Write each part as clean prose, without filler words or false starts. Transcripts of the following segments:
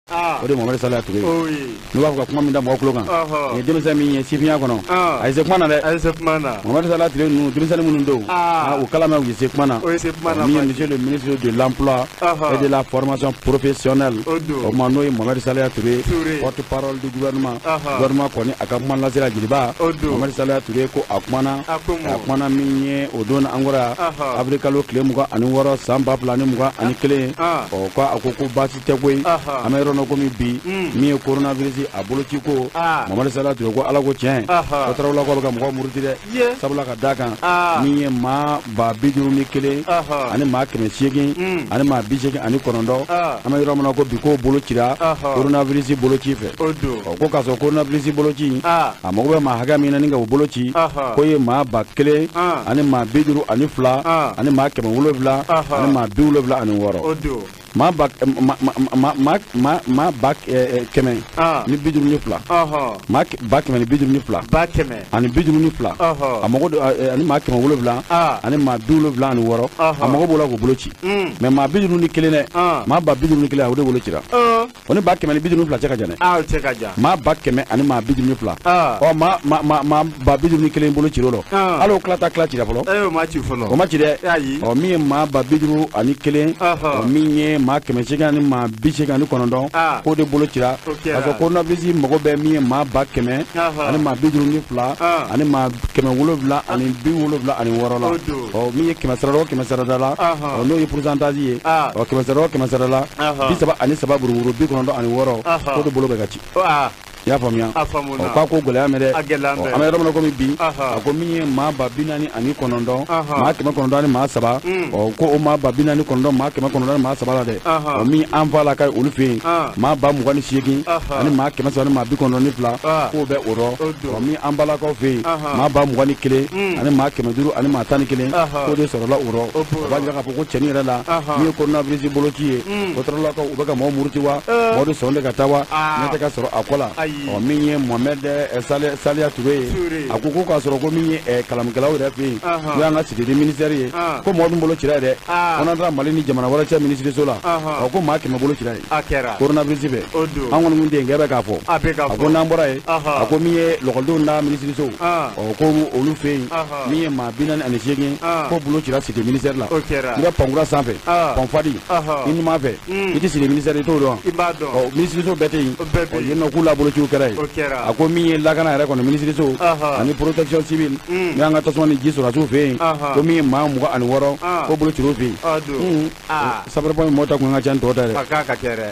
o de Mohamed Salah Touré n'u b'a fɔ ka kuma min da mɔgɔ tulo kan nin denmisɛn min ye sifinya kɔnɔ a ye se kuma na dɛ Mohamed Salah Touré ninnu denmisɛnnin minnu don u kalamɛ u ye se kuma na min ye monsieur le ministre de l'emploi et de la formation professionnelle o tuma n'o ye Mohamed Salah Touré porte-parole du gouvernement kɔni a ka kuma lasera jeliba Mohamed Salah Touré ko a kumana min ye o don an kɔrɔ avril kalo tile 26 san 2021 ko a ko baasi tɛ koyi an bɛ yɔrɔ dɔ komi bi min ye coronavirus a boloci ko Mohamed Salah Touré ko ala ko tiɲɛ o tarawele ko bɛ ka mɔgɔ muruti dɛ sabula ka da kan min ye maa 51 ani maa 800 ani maa 89 an bɛ yɔrɔ min na ko bi ko bolo cira coronavirus boloci fɛ ko k'a sɔrɔ coronavirus boloci a mago bɛ maa hakɛ min na ni ka o boloci ko ye maa 1000 ani maa 52 ani maa 700 ani maa 76 maa ba kɛmɛ ni 52 maa ba kɛmɛ ni 52 ani 52 a mago ani maa 700 ani maa 76 a mago b'o la k'o boloci mais maa 51 dɛ maa ba 51 a o de bolo cira o ni ba kɛmɛ ni 52 cɛ ka jan maa ba kɛmɛ ani maa 52 ɔ maa ba 51 bolo cira o la hali o tila cira fɔlɔ o ma ci dɛ ɔ min ye maa ba 51 ɔ min ye maa 800 ani maa 89 k'o de bolo cira parce que coronavirus mago bɛ min ye maa ba 100 ani maa 52 ani maa 700 ani 76 la ɔ min ye 100 la ɔ n'o ye pourcentage ye ɔ 100 la 33 buruburu 96 k'o de bolo bɛ ka ci i y'a faamuya k'a ko gɛlɛya mɛn dɛ an bɛ yɔrɔ min na komi bi a ko min ye maa 49 maa 900 ani maa 3 ko o maa 49 maa 900 ani maa 3 la dɛ min an fa la ka olu fɛ yen maa 28 ani maa 700 ani maa 92 k'o bɛ o rɔ min an balakaw fɛ yen maa 21 ani maa 500 ani maa 11 k'o de sɔrɔla o rɔ o b'a jira k'a fɔ ko cɛnni yɛrɛ la min ye coronavirus boloci ye o tɔrɔlakaw u bɛ ka mɔgɔ muruti wa mɔgɔ de sɔn de ka taa wa ne tɛ ka sɔrɔ a kɔ la min ye Mohamed Salah Touré a ko k'a sɔrɔ ko min ye kalamikɛlaw yɛrɛ fɛ yen n'o y'an ka cité ministère ye ko mɔgɔ min bolo cira dɛ ko n'an taara Mali ni jamana wɛrɛ cɛ ministériso la ko maa 100 bolo cira ye coronavirus fɛ an kɔni min tɛ yen kɛ bɛ k'a fɔ a ko n'an bɔra ye a ko min ye lɔgɔlidenw na ministériso ko olu fɛ yen min ye maa 48 ko bolo cira cité ministère la i bɛ pankura sanfɛ panfadi i ɲuman fɛ i tɛ cité ministère i t'o dɔn ministériso bɛɛ tɛ yen yen nɔ k'u la bolociw kɛra ye a ko min ye lakana yɛrɛ kɔnɔ ministériso ani protection civile ni an ka tasuma ni ji sɔrɔsiw fɛ yen ko min ye maa 26 ko bolo cir'o fɛ yen sabarabɔ mɔgɔ ta kun ka ca ni tɔ ta dɛ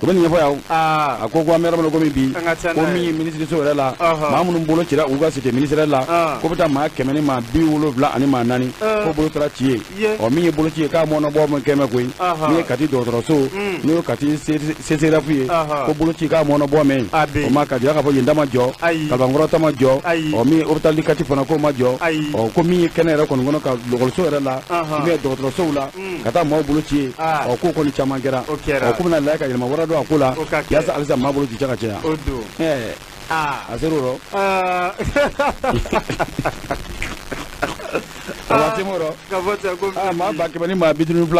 o bɛ nin ɲɛfɔ yan a ko an bɛ yɔrɔ min na komi bi ko min ye ministériso yɛrɛ la maa minnu bolo cira u ka cité ministère la ko bɛ taa maa 100 ni maa 70 ani maa 4 ko bolo taara ci ye ɔ min ye boloci ye k'a mɔnabɔ min kɛmɛ koyi min ye Kati dɔgɔtɔrɔso n'o ye Kati CCRF ye ko boloci k'a mɔnabɔ mɛn o ma ka jira k'a fɔ yen da ma jɔ Kalabankɔrɔ ta ma jɔ min ye hôpital Kati fana k'o ma jɔ ko min ye kɛnɛ yɛrɛ kɔni kɔnɔ ka lɔgɔliso yɛrɛ la min ye dɔgɔtɔrɔsow la ka taa maaw bolo ci ye k'o kɔni caman kɛra k'u bɛna lajɛ ka yɛlɛma wɛrɛ don a ko la yaasa halisa maa bolo ci ca ka caya a ser'o rɔ waati m'o maa 100 ni maa 52 ko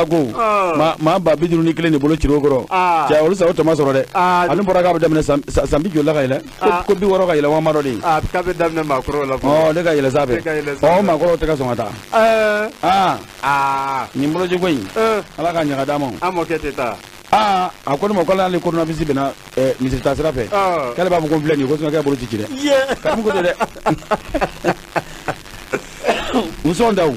maa 51 de bolo cir'o kɔrɔ cɛ olu sa o tɔ ma sɔrɔ dɛ ani bɔra k'a bɛ daminɛ san bi joli la ka yɛlɛ ko 60 ka yɛlɛ wa ma dɔ de ye k'a bɛ daminɛ maakɔrɔw la ne ka yɛlɛ sanfɛ maakɔrɔw tɛ ka sɔn ka taa nin boloci ko in ala ka ɲaga d'a ma an mɔkɛ tɛ taa a ko ne ma ko ale coronavirus bɛna misiri taa sira fɛ k'ale b'a fɔ ko n filɛ nin ye ko k'e bolo ci ci dɛ k'an ko tɛ dɛ Musɔn daw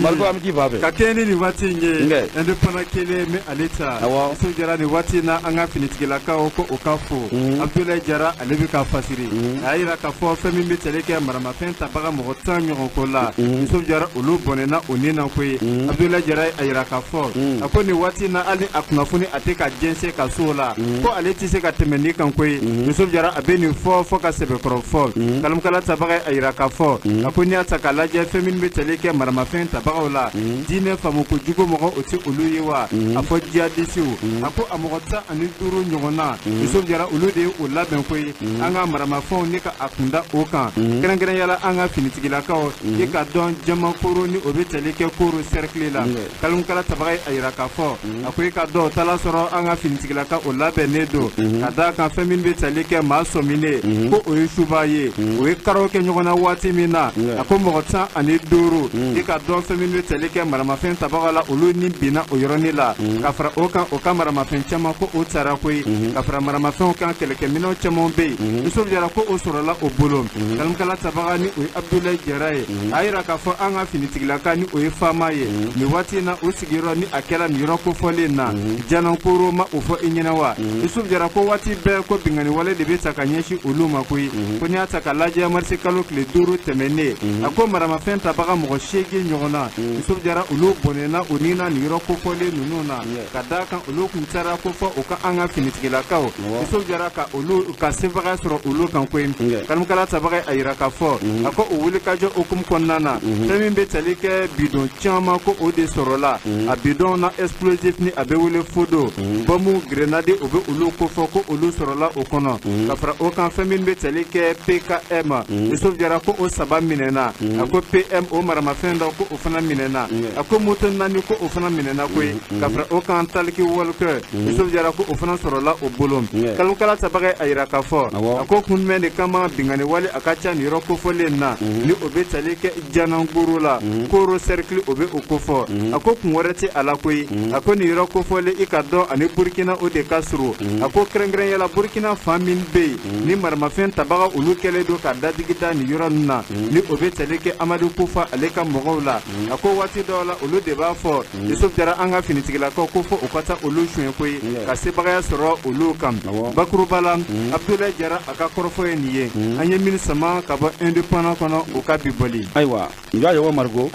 Mali ko an bɛ k'i fa fɛ ka kɛɲɛ ni nin waati in ye indépendant kelen bɛ ale ta Muso Jara nin waati in na an ka finitigilakaw ko o ka fo Abdoulaye Jara ale bɛ ka fasiri a y'a jira k'a fɔ fɛn min bɛ tɛle kɛ maramafɛn tabaga mɔgɔ 10 ɲɔgɔn ko la Muso Jara olu bɔnɛna o ni na ko ye Abdoulaye Jara a jira k'a fɔ a ko nin waati in na hali a kunnafoni a tɛ ka jɛnsɛn ka so la ko ale tɛ se ka tɛmɛ nin kan ko ye Muso Jara a bɛ nin fɔ ka sɛbɛkɔrɔ fɔ kalamukala tabaga a jira k'a fɔ a ko n'i y'a ta k'a lajɛ fɛn min be tali kɛ maramafɛn tabagaw la diinɛ faamuko jugu mɔgɔ o tɛ olu ye wa a fɔ jihadisiw a ko a mɔgɔ 15 ɲɔgɔnna muso jara olu de ye o labɛn koyi an ka maramafɛnw ni ka a kunda o kan kɛrɛnkɛrɛnyala an ka finitigilakaw i ka dɔn jama koro ni o be tali kɛ koro cercle la kalunkala tabaga a yira k'a fɔ a ko i ka dɔn tala sɔrɔ an ka finitigilaka o labɛnnen don ka da kan fɛn min be tali kɛ maa sɔminen ko o ye suba ye o ye karaw kɛ ɲɔgɔn na waati min na a ko mɔgɔ 15 i ka dɔn fɛn min be tali kɛ maramafɛn tabaga la olu ni binna o yɔrɔnin la ka fara o kan o ka maramafɛn caman ko o tara koyi ka fara maramafɛnw kan kɛlɛkɛminɛw caman be yen Yusuf Jara ko o sɔrɔla o bolo kalamkala tabaga ni o ye Abdoulaye Jara ye a yira k'a fɔ an ka finitigilaka ni o ye faama ye nin waati na o sigiyɔrɔ ni a kɛra nin yɔrɔ kofɔlen na janankoro ma o fɔ i ɲɛna wa Yusuf Jara ko waati bɛɛ ko bingani wale de be ta ka ɲɛsin olu ma koyi ko n'i y'a ta ka lajɛ marisi kalo tile 5 tɛmɛnen a ko maramafɛn tabaga mɔgɔ 8 ɲɔgɔn na Yusuf Jara olu bɔnɛna o ni na nin yɔrɔ kofɔlen ninnu na ka da kan olu kun taara ko fɔ o ka an ka finitigilakaw Yusuf Jara ka olu ka sebaga sɔrɔ olu kan koyi kalamkala tabaga a yira k'a fɔ a ko o wulikajɔ hukumu kɔnɔna na fɛn min be tali kɛ bidon caman ko o de sɔrɔla a bidon na explosif ni a be wele fodo bɔmu grenade o be olu kofɔ ko olu sɔrɔla o kɔnɔ ka fara o kan fɛn min be tali kɛ PKM Yusuf Jara ko o saba minɛna a ko PM o maramafɛn dɔ ko o fana minɛna a ko moto 4 ko o fana minɛna koyi ka fara o kan taliki walkɛ Yusuf Jara ko o fana sɔrɔla o bolo kalukala tabaga a yira k'a fɔ a ko kun jumɛn de kama bingani wale a ka ca nin yɔrɔ kofɔlen na ni o be tali kɛ jananguru la koro cercle o be o kofɔ a ko kun wɛrɛ tɛ a la koyi a ko nin yɔrɔ kofɔlen i ka dɔn ani Burkina o de ka surun a ko kɛrɛnkɛrɛnyala Burkina fan min be yen ni maramafɛn tabaga olu kɛlen don ka dadigi da nin yɔrɔ ninnu na ni o be tali kɛ Amadu Kufa ale ka mɔgɔw la a ko waati dɔw la olu de b'a fɔ Yusuf Jara an ka finitigilakaw ko fɔ u ka taa olu suɲɛ koyi ka sebagaya sɔrɔ olu kan bakuruba la Abdoulaye Jara a ka kɔrɔfɔ ye nin ye an ye min sama ka bɔ indépendant kɔnɔ o ka bi boli ayiwa njɔ ye wa Margo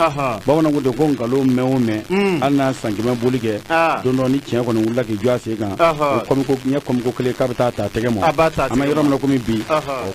bamananw de ko nkalon mɛn o mɛn hali n'a san kɛmɛ boli kɛ don dɔ ni tiɲɛ kɔni wulila k'i jɔ a sen kan kɔmiko kelen k'a bɛ taa ta tɛgɛ ma an ma yɔrɔ min na komi bi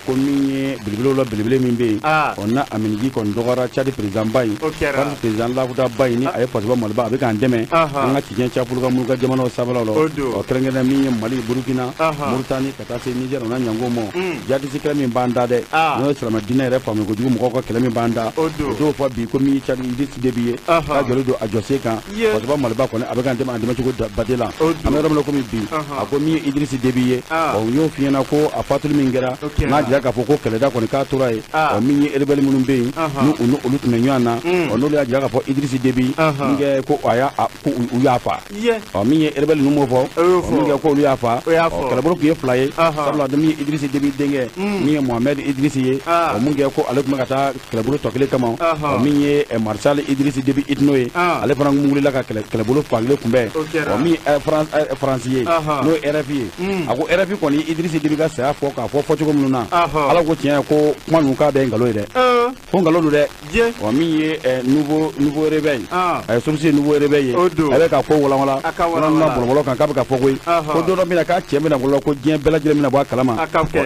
ko min ye belebelew la belebele min bɛ yen na Aminigi kɔni dɔgɔyara Tchad président ba in président Lakuda ba in ni a ye Fasiba Maliba a bɛ k'an dɛmɛ an ka tiɲɛ cafulu ka muru ka jamanaw sanfɛlaw la kɛrɛnkɛrɛnnen min ye Mali Burkina Mauritanie ka taa se Niger o n'a ɲango ma jadisi kɛlɛ min b'an da dɛ n'o ye silamɛ diinɛ yɛrɛ faamu kojugu mɔgɔw ka kɛlɛ min b'an da o t'o fɔ bi ko min Tchad Idrissa Déby ye k'a jɔlen don a jɔsen kan Fasiba Maliba kɔni a bɛ k'an dɛmɛ a dɛmɛ cogo bade la an bɛ yɔrɔ min na komi bi a ko min ye Idrissa Déby ye u y'o f'i ɲɛna ko a fatuli min kɛra n'a jira k'a fɔ ko kɛlɛda kɔni k'a tora ye min ye rebelle minnu bɛ yen n'u olu tun bɛ ɲɔgɔn na n'olu y'a jira k'a fɔ Idrissa Déby min kɛ ko u y'a fa min ye rebelle ninnu m'o fɔ min kɛ ko olu y'a fa kɛlɛbolo tun ye 2 ye sabula min ye Idrissa Déby denkɛ min ye Mohamed Idrissi ye min kɛ ko ale tun bɛ ka taa kɛlɛbolo tɔ kelen kama min ye Marshal Idrissa Déby Itno ye ale fana wulila ka kɛlɛbolo fankelen kunbɛn min ye Faransi ye n'o ye RFI ye a ko RFI kɔni Idrissa Déby ka saya fɔ k'a fɔ fɔcogo minnu na ala ko tiɲɛ ko kuma ninnu k'a bɛ nkalon ye dɛ ko nkalon don dɛ min ye nouveau réveil société nouveau réveil ye a bɛ ka ko walawala na bɔlɔbɔlɔ kan k'a bɛ ka fɔ koyi ko don dɔ min na k'a cɛ bɛna bɔlɔ ko diɲɛ bɛɛ lajɛlen bɛna bɔ a kalama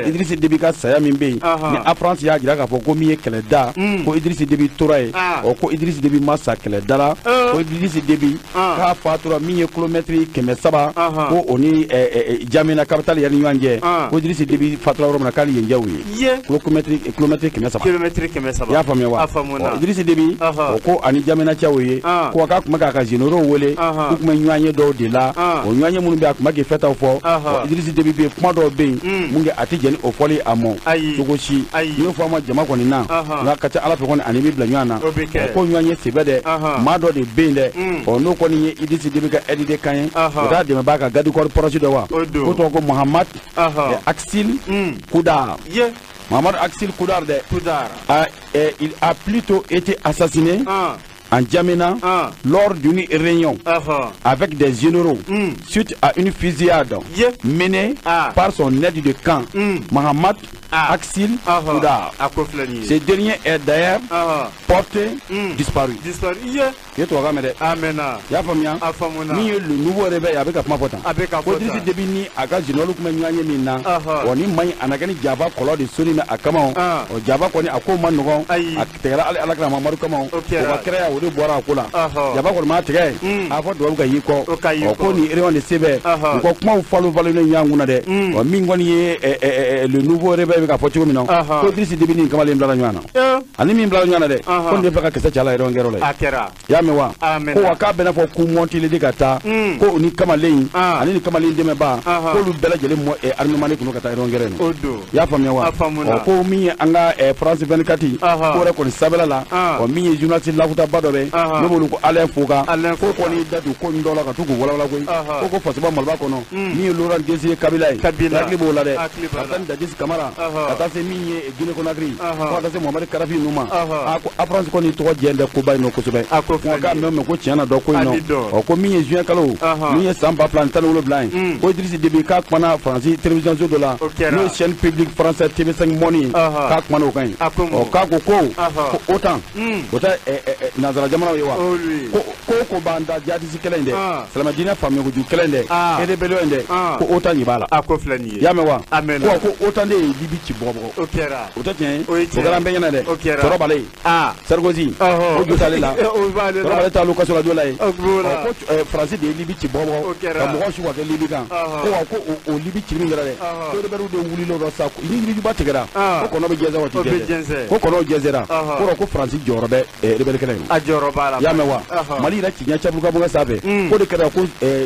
Idrissa Déby ka saya min bɛ yen ni a France y'a jira k'a fɔ ko min ye kɛlɛda ko Idrissa Déby tora ye ko Idrissa Déby ma sa kɛlɛda la ko Idrissa Déby k'a fatura min ye kilomɛtiri 700 ko o ni Jamena capitale yɛrɛ ni ɲɔgɔn cɛ ko Idrissa Déby fatura yɔrɔ min na k'ale yen jɛw ye kilomɛtiri 700 i y'a faamuya wa Idrissa Déby ko ani Jamena cɛw ye ko k'a tun bɛ k'a ka généraux wele k'u tun bɛ ɲɔgɔn ye dɔw de la o ɲɔgɔn ye minnu bɛ a tun bɛ k'i fɛtaw fɔ Idrissa Déby bɛ kuma dɔw bɛ yen mun kɛ a tɛ jɛn ni o fɔli a mɔ cogo si n'i y'o fɔ a ma jama kɔni na nka ka ca Ala fɛ kɔni ani bɛ bila ɲɔgɔn na ko ɲɔgɔn ye sɛbɛ dɛ maa dɔ de bɛ yen dɛ n'o kɔni ye Idrissa Déby ka aide de kan ye o t'a dɛmɛ b'a ka garde corps proche dɔ wa ko tɔgɔ ko Mohamed Axil Koudar Mohamed Axil Koudar il a plutôt été assassiné en Djamena lors d'une réunion avec des généraux suite à une fusillade menée par son aide de camp Mohamed Axil Koudar. Ce dernier est d'ailleurs porté disparu. ye to ga mede amena ya famiya afamuna ni le nouveau réveil avec ka kuma fota ko Idrisi Déby ni aga jinolu kuma nyanye min na oni mai anagani jaba kolo de soni na akama o jaba ko ni akoma nugo akitera ala kana mamaru kama o ba krea o de bora ko la jaba ko ma tege afo do ga yiko o ko ni ere on de sebe ko kuma falu falu ne nyangu na de o mingoni ye le nouveau réveil ka foti ko mino ko Idrisi Déby ni kama le mbala nyana ani mi mbala nyana de ko de fa ka kesa chala ero ngero le akera ya mewa ko waka bena fo ku monti le de gata ko ni kama lein ani ni kama lein de me ba ko lu bela jele mo armement ko kata ero ngero odo ya famia wa ko mi anga France 24 ko re ko ni sabela la o mi journaliste la futa badobe no bolu ko Alain Foka ko ni dadu ko ndola ka tugo wala ko fasiba malba ko no mi Laurent Désiré Kabila aklibo la de atan da dis Camara ata se mi Guinée Conakry ko ata se Mohamed Karafi Numa a France ko ni to jende ko bay no ko sobe ko ga même ko tiana do ko no o ko mi juin kalo mi samba plantan wolo blind ko Idrisi Déby ka kwana France télévision de la no chaîne publique française TV5 Money ka kwana o kan o ka ko autant nazara jamana yewa ko banda jadi sikelende salama dina famille ko ju kelende e de belo ende ko autant ni bala akoflani ya mewa ko autant de libi ci bobo okera autant ko gara mbenya de toro balay Sarkozy o ju tale la toro balay talu ko sola dolay ko France de libi ci bobo ka mo ko ko libi kan ko o libi ci mi ngara de ko de beru de wuli lo do sa ko ni libi batigara ko no be jeza wati ko no jezera ko France jorobe de bel kelen a joroba la ya mewa Mali ra ci nya chabu ka bunga sabe ko de kera ko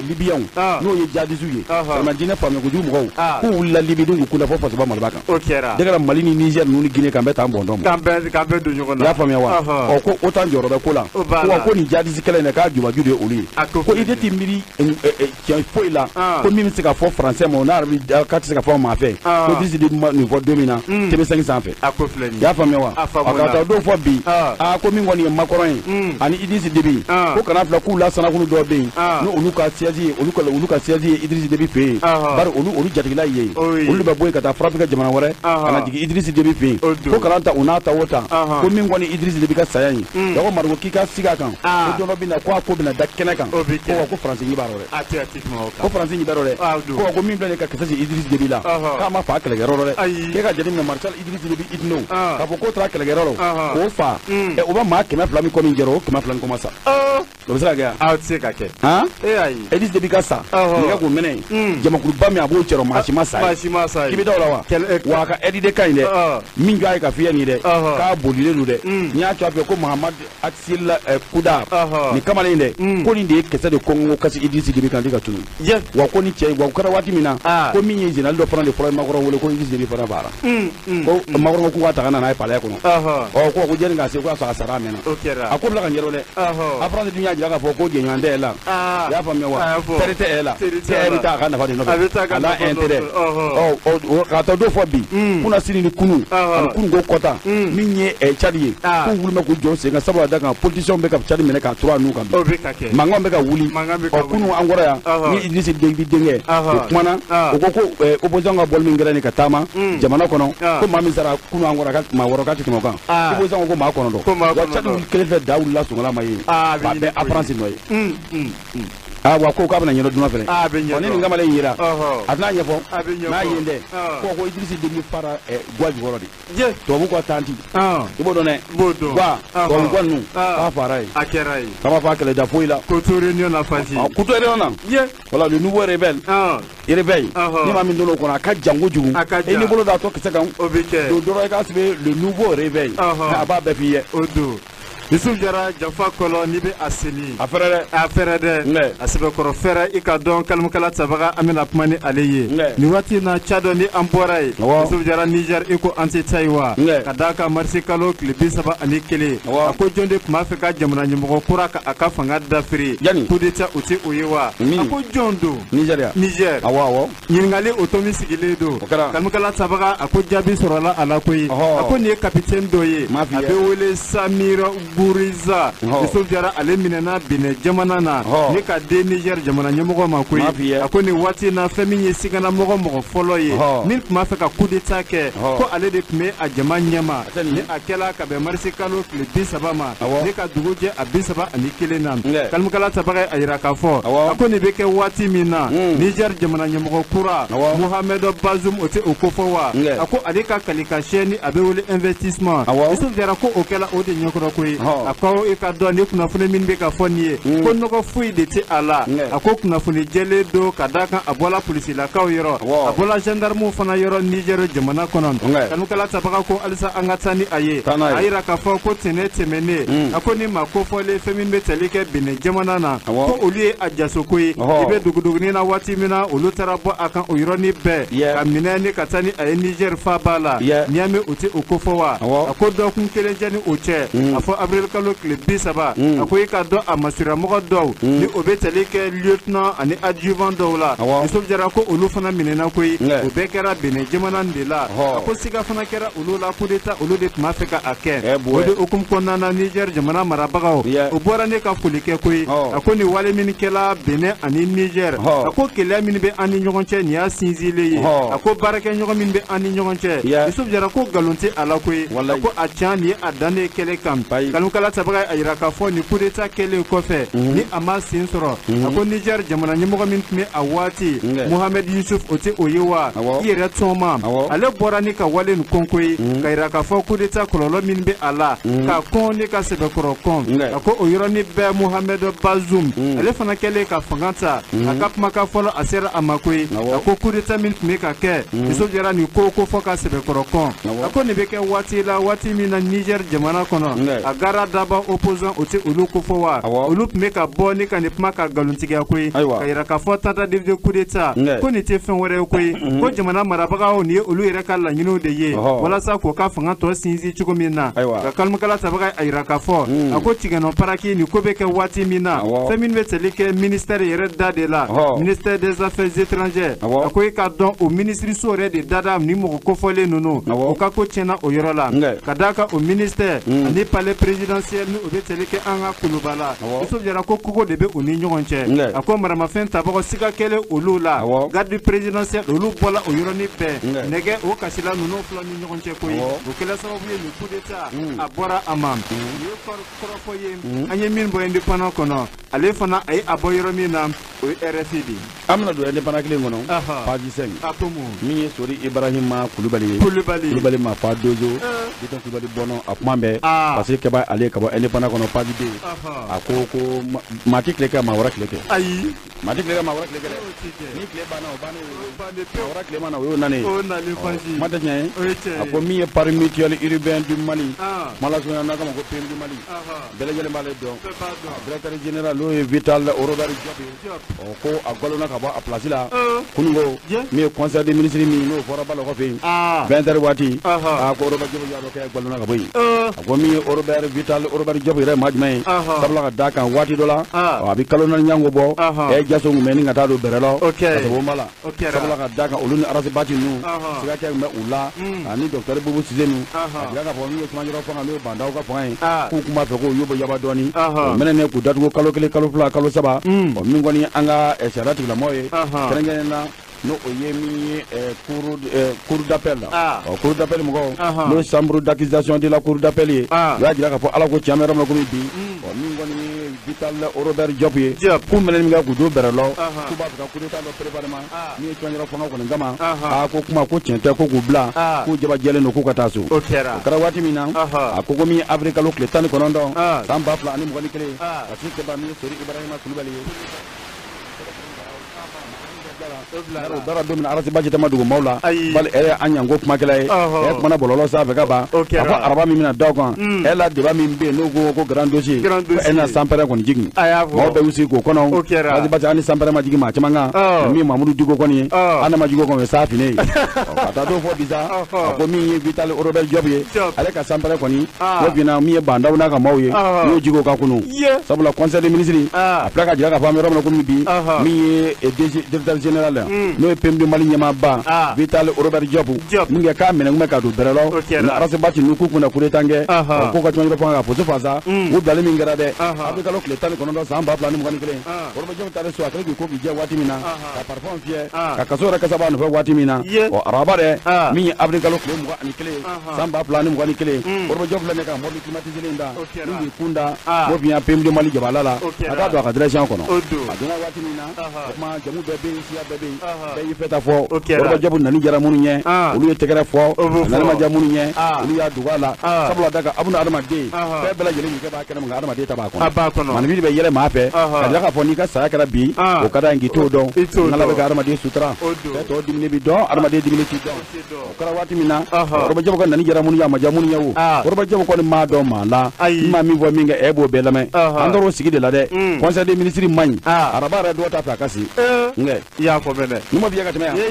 libiyan no ye jadi zuye ma dina fami ko jumu ko wula libi dungu kula fo faso ba malba kan okera de kera Mali ni Niger nu ni Guinée kan be tan bondo kambe do nyoko na ya fami wa o ko otan jorobe kula ko ni jadi zikele ka juba jude oli ko ide ti miri ci foi la ko mi se ka fo français mo na arabi ka se ka fo ma fe ko disi de niveau domina tebe 500 fe akoflani ya fami wa akata do fo bi ko mi ngoni makoron ani Idrisi Déby ko kana fla ku la sana kunu do be no olu ka siaji Idrisi Déby fe bar olu jatigila ye olu be boy kata frappe ka jamana wore ana jigi Idrisi Déby fe ko kana ta unata wota ko mi ngoni Idrisi Déby ka sayani ya ko margo kika siga kan ko dono bina ko bina dakena kan ko France ni barore ko France ni barore ko mi bla ka kasa Idrisi Déby la ka ma fa kala gerore ke ka jadi na Marshal Idrisi Déby idno ka ko tra kala gerore ko fa e o ba ma kema flami ko min gero kema flami ko masa do sira ga outse ka ke ai Idrisi Déby ka sa ni ka ko mene jama ku ba mi abo chero ma masa kibi dawla wa ka edide kan de min ga ka fiya ni de ka bolile lu de nya to ape ko Muhammad Aksil Kuda ni kamale inde ko ni de kesa de Congo kasi Idrisi Déby kan diga tunu wa ko ni che wa kara wati mina ko min ye general do prendre problème makoro wole ko Idrisi Déby fara bara ko makoro ko wata kana na pale ko no ko jeri nga se ko sa sara mena akobla kan yero le après dunya jira ka fo ko je nyande la ya fa me wa terete ela terita kana fa de no ala intérêt ka to do fo bi kuna sini ni kunu kunu go kota minye chaliye ko wulma ko jo se nga sabwa daga politicien be ka chali mena ka 3 nu kan mango be ka wuli kunu angora ya ni Idrisi Déby denge mana ko opposition ga bol min ngara ni ka tama jamana kono ko mami sara kunu angora ka ma woro ka timo kan opposition ko ma kono do wa chali kelefe daul la sungala mai ba be apprendre noy wa ko ka bana nyoro duna fere oni ni ngama le yira atna nyefo na yende ko Idrisi Déby fara gwaji worodi to bu ko tanti ibo do ne wa ko ngonu ka fara akerai kama fa kele da foila ko to réunion na fasi ko to réunion na voilà le nouveau rebelle il réveille ni ma min dolo ko na ka jango jugu e ni bolo da to kese kan do do ka sibe le nouveau réveil na ba be fiye odo Yusuf Jara Jafa Kolo ni be aseni afere de asibe koro fere ika don kalmu kala tabaga amina pmani aleye ni wati na Chado ni amborai Yusuf Jara Niger iko anti Taiwa kadaka marsi kalo klibi saba ani kele ako jonde kuma Afrika jamana nyimgo kura ka aka fanga dafri kudeta uti uyewa ako jondo Niger awo nyingali otomi sigile do kalmu kala tabaga ako jabi sorola ala koyi ako ni capitaine doye abe wole Samira Buriza Yusuf Jara ale minɛna Benin jamana na ni ka den Niger jamana ɲɛmɔgɔ ma koyi a ko ni waati na fɛn min ye sigana mɔgɔ fɔlɔ ye min tun b'a fɛ ka coup d'état kɛ ko ale de tun bɛ a jama ɲɛma ni a kɛla ka bɛn marisi kalo tile 30 ma ni ka dugu jɛ a 31 na kalimukala tabaga a yira k'a fɔ a ko nin bɛ kɛ waati min na Niger jamana ɲɛmɔgɔ kura Mohamed Bazoum o tɛ o ko fɔ wa a ko ale ka kalikasiyɛ ni a bɛ wele investissement Yusuf Jara ko o kɛla o de ɲɛkɔrɔ koyi a ko e ka dɔn ni kunnafoni min bɛ ka fɔ nin ye ko nɔgɔ foyi de tɛ a la a ko kunnafoni jɛlen don ka d'a kan a bɔla polisilakaw yɔrɔ a bɔla gendarmew fana yɔrɔ Niger jamana kɔnɔ kanukala tabaga ko halisa an ka taa ni a ye a yira k'a fɔ ko tɛnɛ tɛmɛnen a ko ni maa kofɔlen fɛn min bɛ tali kɛ Benin jamana na ko olu ye a jasoko ye i bɛ duguduguni na waati min na olu taara bɔ a kan o yɔrɔnin bɛɛ ka minɛ ni ka taa ni a ye Niger faaba la Niamey o tɛ o kofɔ wa a ko dɔgɔkun kelen jɛ ni o cɛ a fɔ avril kalo tile 30 a ko i ka dɔn a masuramɔgɔ dɔw ni o bɛ tali kɛ lieutenant ani adjuvant dɔw la Yusuf Jara ko olu fana minɛna koyi o bɛɛ kɛra Benin jamana de la a ko siga fana kɛra olu la coup d'état olu de tun b'a fɛ ka a kɛ o de hukumu kɔnɔna na Niger jamana marabagaw o bɔra ne ka foli kɛ koyi a ko nin wale min kɛla Benin ani Niger a ko kɛlɛ min bɛ an ni ɲɔgɔn cɛ nin y'a sinsinlen ye a ko baarakɛɲɔgɔn min bɛ an ni ɲɔgɔn cɛ Yusuf Jara ko nkalon tɛ a la koyi a ko a can nin ye a dan de kɛlɛ kan kanukala tabaga a yira k'a fɔ nin coup d'état kɛlen kɔfɛ ni a ma sen sɔrɔ a ko Niger jamana ɲɛmɔgɔ min tun bɛ a waati Mohamed Yusuf o tɛ o ye wa i yɛrɛ tɔn ma ale bɔra ni ka wale nin kɔn koyi ka yira k'a fɔ coup d'état kɔlɔlɔ min bɛ a la ka kɔn ni ka sɛbɛkɔrɔ kɔn a ko o yɔrɔnin bɛɛ Mohamed Bazoum ale fana kɛlen ka fanga ta a ka kumakan fɔlɔ a sera a ma koyi a ko coup d'état min tun bɛ ka kɛ Yusuf Jara nin ko fɔ ka sɛbɛkɔrɔ kɔn a ko nin bɛ kɛ waati la waati min na Niger jamana kɔnɔ a gara daba opposant o tɛ olu ko fɔ wa olu tun bɛ ka bɔ ni ka nin kuma ka nkalontigiya koyi ka yira k'a fɔ tentative de coup d'état ko nin tɛ fɛn wɛrɛ ye koyi ko jamana marabagaw nin ye olu yɛrɛ ka laɲiniw de ye walasa k'o ka fanga tɔ sinsin cogo min na ka kalimukala tabaga a yira k'a fɔ a ko tigɛnɔ paraki nin ko bɛ kɛ waati min na fɛn min bɛ tali kɛ ministère yɛrɛ da de la ministère des affaires étrangères a ko i ka dɔn o minisiriso yɛrɛ de dada ni mɔgɔ kofɔlen ninnu o ka ko tiɲɛna o yɔrɔ la ka d'a kan o ministère ani palais présidentiel ni o bɛ tali kɛ an ka kuluba la Yusuf Jara ko kogo de bɛ u ni ɲɔgɔn cɛ a ko maramafɛn tabagaw siga kɛlen olu la garde présidentiel olu bɔla o yɔrɔnin bɛɛ nɛgɛ o kasila ninnu fila ni ɲɔgɔn cɛ koyi o kɛla sababu ye nin coup d'état a bɔra a ma nin ye kɔrɔfɔ ye an ye min bɔ indépendant kɔnɔ ale fana a ye a bɔ yɔrɔ min na o ye RFI de an bɛna don indépendant kelen kɔnɔ page 5 min ye Sori Ibrahima Kulubali ye Kulubali ma fa dozo Bitɔn Kulubali bɔnɔ a kuma bɛɛ parce que kɛba ale ka bɔ indépendant kɔnɔ page 2 a ko maa ti tile kɛ maa wɛrɛ tile kɛ ayi maa ti tile kɛ maa wɛrɛ tile kɛ dɛ ni tile banna o bannen maa wɛrɛ tile mana o y'o nane kuma tɛ tiɲɛ ye a ko min ye parc mutuel urbain du Mali kuma la surunya n'a kama ko PM du Mali bɛɛ lajɛlen b'ale dɔn directeur général n'o ye Vital Robert Diop ye ko a galonna ka bɔ a place la kunungo min ye conseil des ministres min n'o fɔra ba la kɔfɛ 20h waati a ko Robert Diop y'a dɔn kɛ galonna ka bɔ yen a ko min ye Vital Robert Diop yɛrɛ maa jumɛn ye sabula ka d'a kan waati dɔ la a bɛ kalo 4 ɲango bɔ jaso kun bɛ ni ka taa don bɛrɛ la ka sababu b'a la sabula ka d'a kan olu ni arasibati ninnu siga kɛ kun bɛ u la ani docteur Bobo Cissé ninnu a jira k'a fɔ min ye kumanjɔrɔ fanga n'o ye bandaw ka fanga ye k'u kun b'a fɛ k'o y'o bɔ yaba dɔɔni o mɛnɛ k'u datugu kalo 1 kalo 2 kalo 3 min kɔni an ka sariya tigilamɔgɔw ye kɛrɛnkɛrɛnnen na n'o o ye min ye cour d'appel la cour d'appel mɔgɔw n'o chambre d'accusation de la cour d'appel ye o y'a jira k'a fɔ ala ko tiɲɛ bɛ yɔrɔ min na komi bi min kɔni ye Vital Robert Diop ye k'u mɛnɛ min kɛ k'u don bɛrɛ lɔ k'u b'a fɛ ka coup d'état dɔ préparément min ye tɔnjɔrɔ fanga kɔni kama ko kuma ko tiɲɛ tɛ ko k'u bila k'u jabajɛlen don k'u ka taa so o kɛra waati min na a ko min ye avril kalo tile 19 san 2021 ka se kɛba min ye Sori Ibrahima Kulubali ye dara don min arasibaji tɛ ma dugu maaw la bali an ɲango kumakɛla ye kumana bɔlɔlɔ sanfɛ ka ban a fɔ araba min bɛna da kan la débat min bɛ yen n'o ko grand dossier ko na sanpɛrɛ kɔni jigin maaw bɛɛ y'u sigi k'o kɔnɔ arasibaji an ni sanpɛrɛ ma jigin maa caman kan min Mamudu Diko kɔni ye an ma jigin o kan o ye saa fine ye ka taa t'o fɔ bi sa a ko min ye Vital Robert Diop ye ale ka sanpɛrɛ kɔni o binna min ye bandaw n'a ka maaw ye n'o jigin o kan kunu sabula conseil des ministres a filɛ ka jira k'a fɔ an bɛ yɔrɔ min na komi bi min ye directeur général yan n'o ye PMD Mali ɲɛmaaba Vital Robert Diop min kɛ k'a minɛ kun bɛ ka don bɛrɛ lɔ nka arasebati n'u k'u kun na coup d'État kɛ ko ka caman fanga ka poste fasa u bilali min kɛra dɛ a bɛ kalo tile 19 san 2021 Robert Diop taara so a kɛlen k'i ko k'i jɛ waati min na ka parfum fiyɛ ka kaso yɛrɛ kasa b'a nɔfɛ waati min na ɔ araba dɛ min ye avril kalo tile 21 san 2021 Robert Diop filɛ ne ka mobili climatisé in da min k'i kun da ko biɲɛ PMD Mali jabala la a k'a don a ka direction kɔnɔ a donna waati min na o tuma jamu bɛɛ bɛ yen siya bɛɛ bɛ yen bɛɛ y'i fɛta fɔ Robert Diop nani jara minnu ɲɛ olu ye tɛgɛrɛ fɔ nani ma diya minnu ɲɛ olu y'a dogo a la sabula da kan abuna adamaden fɛn bɛɛ lajɛlen ɲi kɛ b'a kɛnɛ nka adamaden ta b'a kɔnɔ manifin bɛ yɛlɛ maa fɛ ka dila k'a fɔ n'i ka saya kɛra bi o ka da yen k'i t'o dɔn n'ala bɛ ka adamaden sutura bɛɛ tɔ dimine bi dɔn adamaden dimine t'i dɔn o kɛra waati min na Robert Diop ka nani jara minnu ye a ma diya minnu ye o Robert Diop kɔni m'a dɔn maa la n ma min fɔ min kɛ b'o bɛɛ lamɛn an t'o sigi de la dɛ conseil des ministres man ɲi araba yɛrɛ dɔw ta fɛ a ka si i y'a fɔ bɛnɛ ni ma fiyɛ ka tɛmɛ yan ni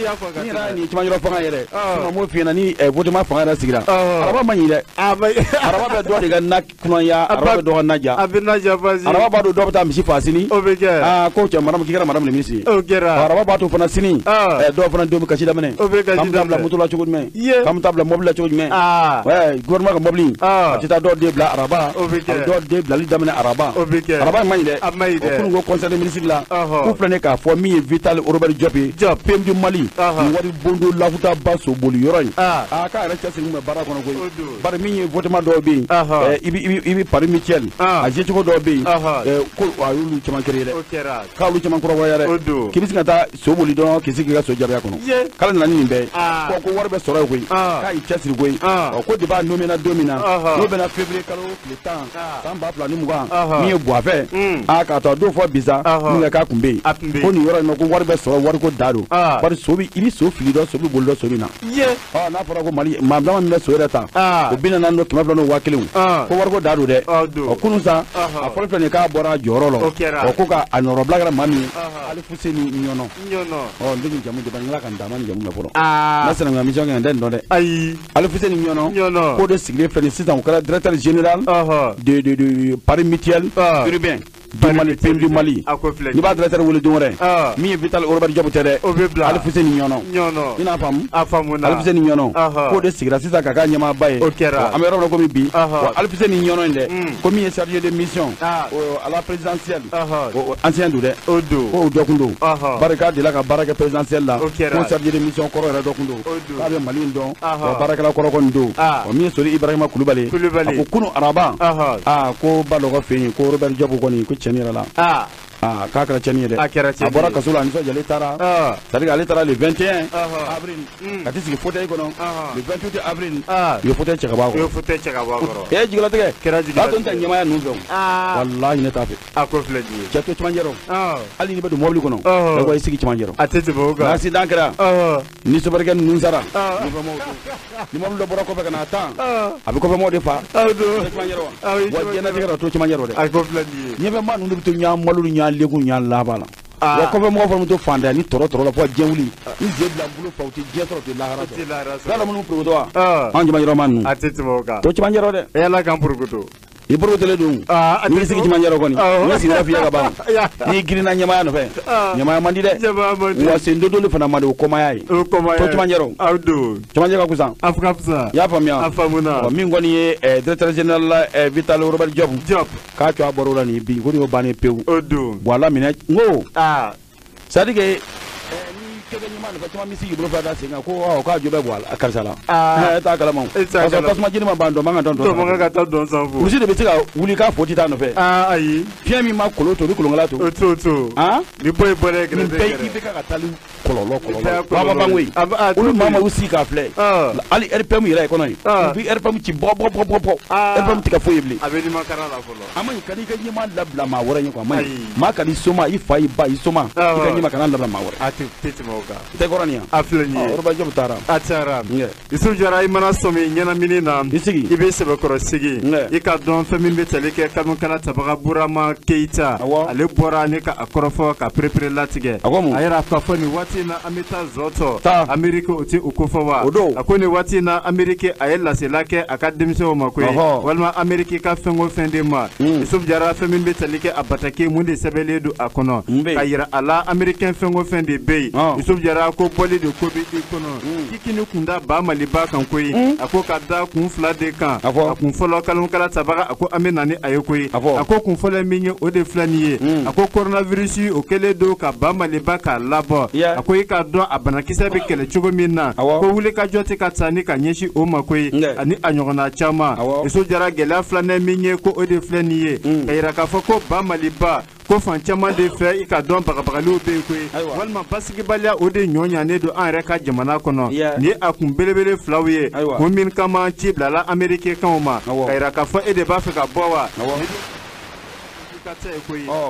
yɛrɛ nin caman yɔrɔ fanga yɛrɛ sinon m'o f'i ɲɛna ni votement fanga yɛrɛ sigira araba man ɲi dɛ araba bɛ dɔ de ka na kunaya araba bɛ dɔ ka na ja araba b'a don dɔ bɛ taa misi faa sini ko cɛ madame k'i kɛra madame le ministre araba b'a to fana sini dɔw fana denw bɛ kasi daminɛ k'an bɛ taa bila moto la cogo jumɛn k'an bɛ taa bila mobili la cogo jumɛn gouvernement ka mobili a tɛ taa dɔw den bila araba a bɛ dɔw den bilali daminɛ araba araba man ɲi dɛ o kunun ko conseil des ministres la k'u filɛ ne k'a fɔ min ye Vital Robert Diop ye PMD Mali nin wari bondo lafuta ba so boli yɔrɔ in k'a yɛrɛ cɛsiri mun bɛ baara kɔnɔ koyi bari min ye votement dɔw bɛ yen i bɛ pari mutuel a je cogo dɔw bɛ yen ko a y'olu caman kɛra ye dɛ k'olu caman kɔrɔbɔya dɛ k'i bɛ se ka taa so boli dɔrɔn k'i sigi k'i ka so jabiya kɔnɔ k'ale nana ni nin bɛɛ ko wari bɛ sɔrɔ yen koyi k'a y'i cɛsiri koyi ko de b'a nommé na don min na n'o bɛna février kalo tile 10 san 2020 min ye buwafɛ k'a to a don fɔ bisa min kɛ k'a kun bɛ yen ko nin yɔrɔ in na ko wari bɛ sɔrɔ wari ko da don bari so i bɛ so fili dɔ so bɛ boli dɔ so min na n'a fɔra ko Mali maa dama min bɛ so yɛrɛ ta o 40 n'o 200 n'o 1000 ko wari ko da don dɛ o kunun sa a fɔlɔ filɛ nin k'a bɔra jɔyɔrɔ la ko ka a nɔrɔbila kɛra maa min ye Ali Fuseni Ɲɔnɔ n tɛ nin jamu de bari n ka n da ma nin jamu mɛn fɔlɔ n'a sera nka mission kɛ n tɛ nin dɔn dɛ Ali Fuseni Ɲɔnɔ ko de sigilen filɛ nin sisan o kɛra directeur général de Paris Mutuel urbain PMD Mali n'i b'a directeur wele don wɛrɛ min ye Vital Robert Diop tɛ dɛ Ali Fuseni Ɲɔnɔ i n'a faamu Ali Fuseni Ɲɔnɔ k'o de sigira sisan k'a ka ɲɛmaaba ye an bɛ yɔrɔ min na komi bi Ali Fuseni Ɲɔnɔ in dɛ ko min ye chargé de mission à la présidentielle ancien don dɛ k'o dɔ kun don bari k'a delila ka baara kɛ présidentielle la ko chargé de mission kɔrɔ yɛrɛ dɔ kun don k'a bɛ Mali in dɔn baarakɛla kɔrɔ kɔni don min ye Sori Ibrahima Kulubali a ko kunun araba ko ba dɔ ka fɛ yen ko Robert Diop kɔni ko cɛnni yɛrɛ la k'a kɛra cɛnni ye dɛ a bɔra kaso la a nisɔndiya ale taara c'est-à-dire ale taara le 21 avril ka t'i sigi fauteuil kɔnɔ le 28 avril u ye fauteuil cɛ ka bɔ a kɔrɔ jigilatigɛ k'a to n tɛ ɲɛmaya ninnu fɛ walahi ne t'a fɛ cɛ to cɛmancɛ rɔ hali n'i bɛ don mobili kɔnɔ bɛɛ ko i sigi cɛmancɛ rɔ nka accident kɛra ni sobarikɛ ninnu sara ni mobili dɔ bɔra kɔfɛ ka na tan a bɛ kɔfɛmɔgɔw de fa cɛmancɛ rɔ wa diɲɛlatigɛ la to cɛmancɛ rɔ dɛ ɲɛfɛma ninnu de bɛ to ɲa malo ni ɲa legun ɲa laban la wa kɔfɛ mɔgɔ fana to fantanya ni tɔrɔ la fo diɲɛ wuli ni je bila bolo fa u tɛ diɲɛ sɔrɔ u tɛ lahara sɔrɔ yala minnu porokoto wa an cɛmancɛ ma ninnu to cɛmancɛ rɔ dɛ yala k'an porokoto i porokotolen don n'i sigi cɛmancɛ rɔ kɔni n'i sigida fiyɛ ka ban n'i girinna ɲɛmaya nɔfɛ ɲɛmaya man di dɛ wa sen dodoli fana man di o kɔmaya ye to cɛmancɛ rɔ cɛmancɛ ka kusan i y'a faamuya min kɔni ye directeur général la Vital Robert Diop k'a co a bɔra o la nin bi ko nin y'o bannen pewu bon a laminɛ n ko c'est à dire que kɛkɛ ɲuman nafa caman bɛ sigi bolo fila da sen kan ko k'a jo bɛ bɔ a karisa la t'a kalama parce que tasuma jeni ma ban dɔn man ka taa dɔn sanfɛ polisi de bɛ se ka wuli k'a fɔ ti t'a nɔfɛ ayi fiɲɛ min ma kolo to ni kolonkala to ni bɔ ye bɔrɛ nin bɛɛ i bɛ ka taali kɔlɔlɔ baba bangoyi olu maa y'u sigi k'a filɛ hali RPM yɛrɛ ye kɔnɔ ye u bɛ RPM ci bɔ RPM tɛ ka foyi ye bilen a bɛ nimakara la fɔlɔ a ma ɲi ka n'i ka ɲɛma labila maa wɛrɛ ye quoi a ma ɲi maa ka di soma i fa i ba i soma i ka ɲɛma kana labila maa wɛrɛ a tɛ tɛmɛ o kan tɛ kɔrɔ nin yan a filɛ nin ye Robert Diop taara a taara Yusufu Jara i mana sɔmi ɲɛnamini na i sigi i bɛ sɛbɛkɔrɔ sigi i ka dɔn fɛn min bɛ tali kɛ Kamikana Tabaga Burama Keita ale bɔra ne ka a kɔrɔfɔ ka perepere latigɛ a yɛrɛ k'a fɔ nin waati waati na amita zoto Amerike oti ukofawa akoni waati na Amerike ayela selake akademse o makwe walma Amerike ka fengo fende ma isuf jara femin betalike abatake mundi sebeledu akono kayira ala American fengo fende be isuf jara ko poli de ko bi kono kikini kunda ba maliba kan koyi ako kada kun fla de kan akun folo kalon kala tabaka ako amenani ayekoyi ako kun folo minye o de flaniye ako coronavirus o kele do ka ba maliba ka labo ako ika do abanakisa be kele chugo minna ko wule ka joti ka tsani ka nyeshi o makoyi ani anyogona chama isuf jara gela flane minye ko o de flaniye kayira ka foko ba maliba ko fan caman de fɛ i ka dɔn bagabagaliw bɛ yen koyi walima basigibaliya o de ɲɔɲanen don an yɛrɛ ka jamana kɔnɔ ni a kun belebele filaw ye ko min kama ci bilala Amerike kanw ma ka yira k'a fɔ e de b'a fɛ ka bɔ wa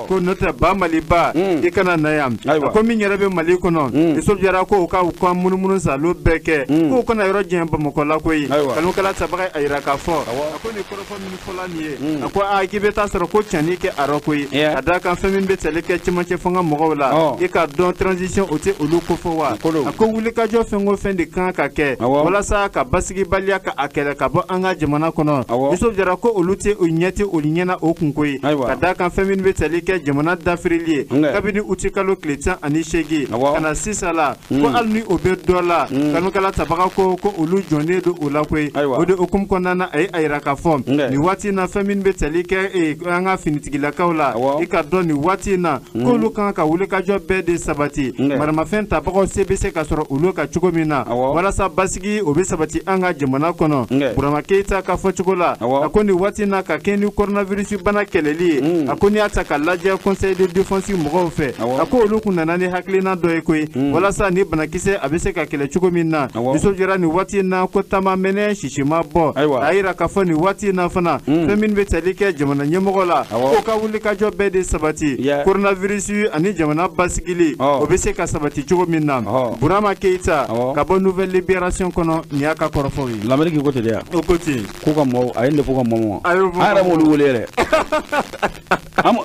ko n'otɛ ba maliba i kana na yan ko min yɛrɛ bɛ Mali kɔnɔ iso jara ko u ka munumunu salo bɛɛ kɛ ko u kana yɔrɔ jɛn Bamakɔ la koyi kalokala tabaga a yira k'a fɔ a ko nin kɔrɔfɔ min fɔla nin ye a ko k'i bɛ taa sɔrɔ ko cɛnni kɛ arɔ koyi ka d'a kan fɛn min bɛ tɛli kɛ cɛmancɛ fanga mɔgɔw la i ka dɔn transition o tɛ olu kofɔ wa a ko wulikajɔ fɛn o fɛn de kan ka kɛ walasa ka basigibaliya ka a kɛlɛ ka bɔ an ka jamana kɔnɔ iso jara ko olu tɛ o ɲɛ tɛ olu ɲɛna o kun koyi ka d'a kan fɛn min bɛ tali kɛ jamana dafirili ye kabini uti kalo tile 18 kana sisan la ko hali ni o bɛ dɔ la kanukala tabaga ko olu jɔnnen don o la koyi o de hukumu kɔnɔna na a ye a yira k'a fɔ nin waati in na fɛn min bɛ tali kɛ an ka finitigilakaw la i ka dɔn nin waati in na k'olu kan ka wulikajɔ bɛɛ de sabati maramafɛn tabagaw se bɛ se ka sɔrɔ olu ka cogo min na walasa basigi o bɛ sabati an ka jamana kɔnɔ Burama Keita ka fɔ cogo la a ko nin waati in na ka kɛ ni coronavirus bana kɛlɛli ye a ko ni y'a ta ka lajɛ conseil de défense mɔgɔw fɛ a ko olu kun nana ni hakilina dɔ ye koyi walasa ni banakisɛ a bɛ se ka kɛlɛ cogo min na niso jɛra nin waati in na ko taama mɛnɛ sisima bɔ a yira k'a fɔ nin waati in na fana fɛn min bɛ tali kɛ jamana ɲɛmɔgɔ la k'o ka wulikajɔ bɛɛ de sabati coronavirus ani jamana basigili o bɛ se ka sabati cogo min na Burama Keita ka bɔ Nouvelle Libération kɔnɔ nin y'a ka kɔrɔfɔw ye l'Amérique ko tɛ dɛ o ko ten ko ka mɔgɔw a ye ne fɔ ka mɔgɔw an yɛrɛ m'olu wele yɛrɛ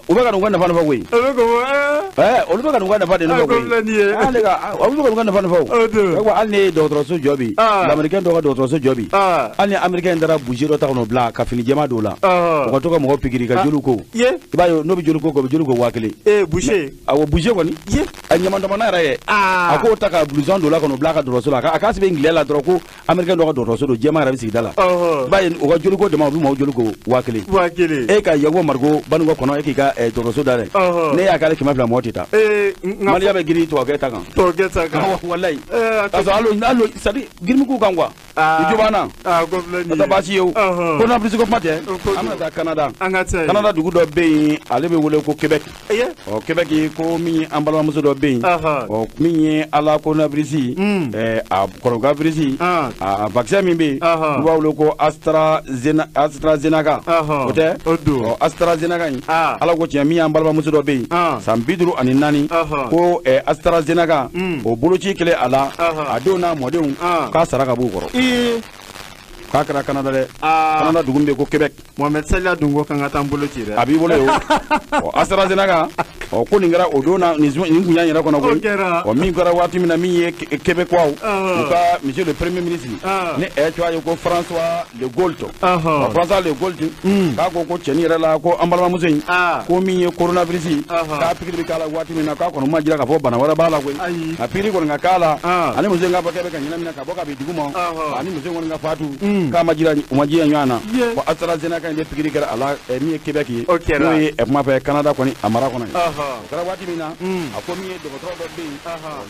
u bɛ ka nin ka nafa nafa koyi olu bɛ ka nin ka nafa de nafa koyi olu bɛ ka nin ka nafa nafa o hali ni dɔgɔtɔrɔso jɔ bi l'Américain dɔ ka dɔgɔtɔrɔso jɔ bi hali ni Américain taara bougie dɔ ta ka n'o bila ka fini jɛma don la u ka to ka mɔgɔ pikiri ka joli ko i b'a ye n'o bɛ joli ko o bɛ joli ko 1000 boucher awɔ boucher kɔni a ɲamadɔmana yɛrɛ ye a k'o ta ka blouson don la ka n'o bila a ka dɔgɔtɔrɔso la a k'a sɛbɛn ngilɛ la dɔrɔn ko Américain dɔ ka dɔgɔtɔrɔso don jɛma yɛrɛ bɛ sigida la i b'a ye u ka joli ko dama u bɛ maaw joli ko 1000 e ka yanko Marigo Banugo kɔnɔ e k'i ka dɔgɔtɔrɔso da dɛ ne y'a k'ale 200 mɔgɔ tɛ taa Maliya bɛ girin tubabukɛ ta kan walayi parce que hali c'est-à-dire girin k'u kan quoi i jo b'an na o tɛ baasi ye o coronavirus ko kuma tɛ an bɛna taa Canada dugu dɔ bɛ yen ale bɛ wele ko Québec Québec ko min an balimamuso dɔ bɛ yen min ye ala coronavirus a coronavirus a vaccin min bɛ yen u b'a wele ko AstraZeneca o tɛ AstraZeneca in ala ko tiɲɛ min y'an balimamuso dɔ bɛ yen san 54 ko AstraZeneca o boloci kɛlen a la a denw n'a mɔdenw k'a sara ka b'u kɔrɔ k'a kɛra Canada dɛ Canada dugu min bɛ yen ko Québec Mohamed Salia dun ko kan ka taa n bolo ci dɛ a b'i bolo ye o AstraZeneca ko nin kɛra o don na nin kun y'an yɛrɛ kɔnɔ koyi min kɛra waati min na min ye Québécois u ka monsieur le premier ministre ni tɔgɔ ye ko François Legault François Legault k'a ko cɛnni yɛrɛ la ko an balimamuso in ko min ye coronavirus k'a pikiri bɛ k'a la waati min na k'a kɔni ma jira k'a fɔ bana wɛrɛ b'a la koyi a pikiri kɔni ka k'a la ani muso in k'a fɔ k'e bɛ ka ɲɛnamina ka bɔ ka bin dugu ma ani muso in kɔni ka faatu k'a ma jira u ma jira ɲɔgɔn na ko AstraZeneca in de pikiri kɛra a la min ye Québec ye n'o ye kuma fɛ Canada kɔni a mara kɔnɔ ye o kɛra waati min na a ko min ye dɔgɔtɔrɔ dɔ bɛ yen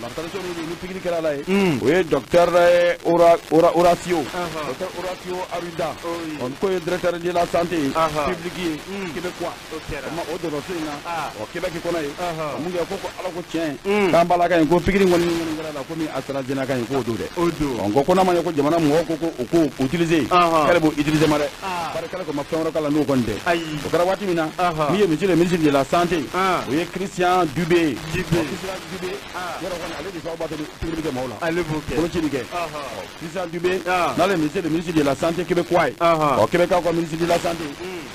latarison ni pikiri kɛra a la ye o ye docteur Horacio Arruda ko ye directeur de la santé publique ye Québécois o dɔgɔtɔrɔso in na Québec kɔnɔ ye mun kɛ ko ala ko tiɲɛ k'an b'a la ka yen ko pikiri kɔni kɛra la ko min AstraZeneca in k'o don dɛ ko n'a ma ɲɛ ko jamana mɔgɔw ko o ko utiliser k'ale b'o utiliser ma dɛ bari k'ale ko ma fɛn wɛrɛ k'a la n'o kɔni tɛ o kɛra waati min na min ye monsieur le ministre de la santé o ye Christian Dubé yɔrɔ kɔni ale de sababu b'a to pikiri bɛ kɛ maaw la boloci bɛ kɛ Christian Dubé n'ale monsieur le ministre de la santé québécois ye Québécois ka ministre de la santé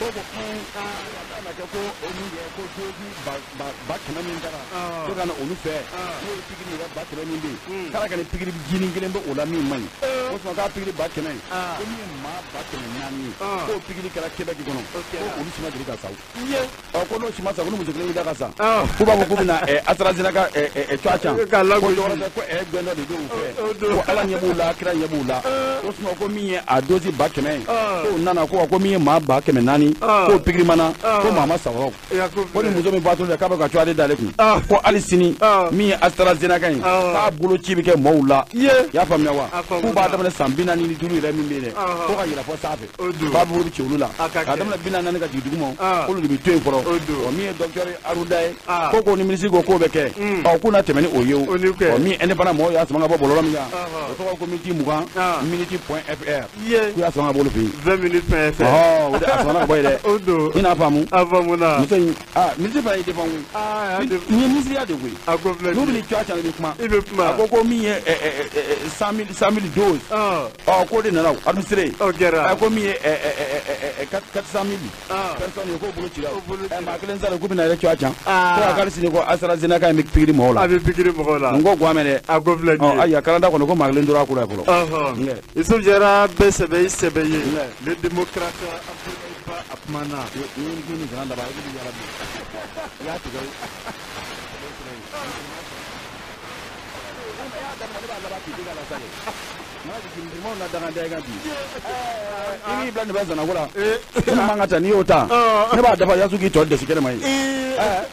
ko ko oni ye ko doji ba kana min dara to kana onu fe ko pigiri ba kana min bi kala kana pigiri jinin gelen ba ola min mai ko so ka pigiri ba kana ko min ma ba kana nani ko pigiri kala kebe gigono ko onu sima diri ka saw ye ko no sima sa ko mu jikle da ka sa ko ba ko bina AstraZeneca twacha ko do ko gbeno de do fe ko ala nyebula kira nyebula ko so ko min ye a doji ba kana ko nana ko min ma ba kana nani ko pigiri mana ko mama sawo ko ni muso mi bato de ka ba ka twade dale ku ko alisini mi AstraZeneca in ka bolo ci bi ke mawla ya famya wa ku ba da sambina ni dulu re mi mele ko ka yira fo safe ba bu ci ulula ka da bina nan ka jidugu mo ko lu bi tuen foro o mi docteur Arudaye ko ni ministre ko be ke o ku na temeni oyo o mi ene bana mo ya sama bo bolo mi ya ko ko mi ti mugan minute.fr ku ya sama bolo fi 20 minutes.fr o da sama bo ile ina famu avamuna ministre ba ide famu ni ministre ya de we no bi twa cha ni kuma akoko mi 100,000 doses ko de na administrer ko mi 400,000 personnes ko bolo chira ma kelen zara ko bi na twa cha ko akari sini ko AstraZeneca mi pigiri mo la abi pigiri mo la ngo gwa mele agofle ni aya kalanda ko ko maglen dura ko la ko isu jara besebe le démocrate apmana ni granda ba ya tiga na daga daga bi ini blan ba zana wala ina mangata ni ota ne ba da ba ya suki to da sikere mai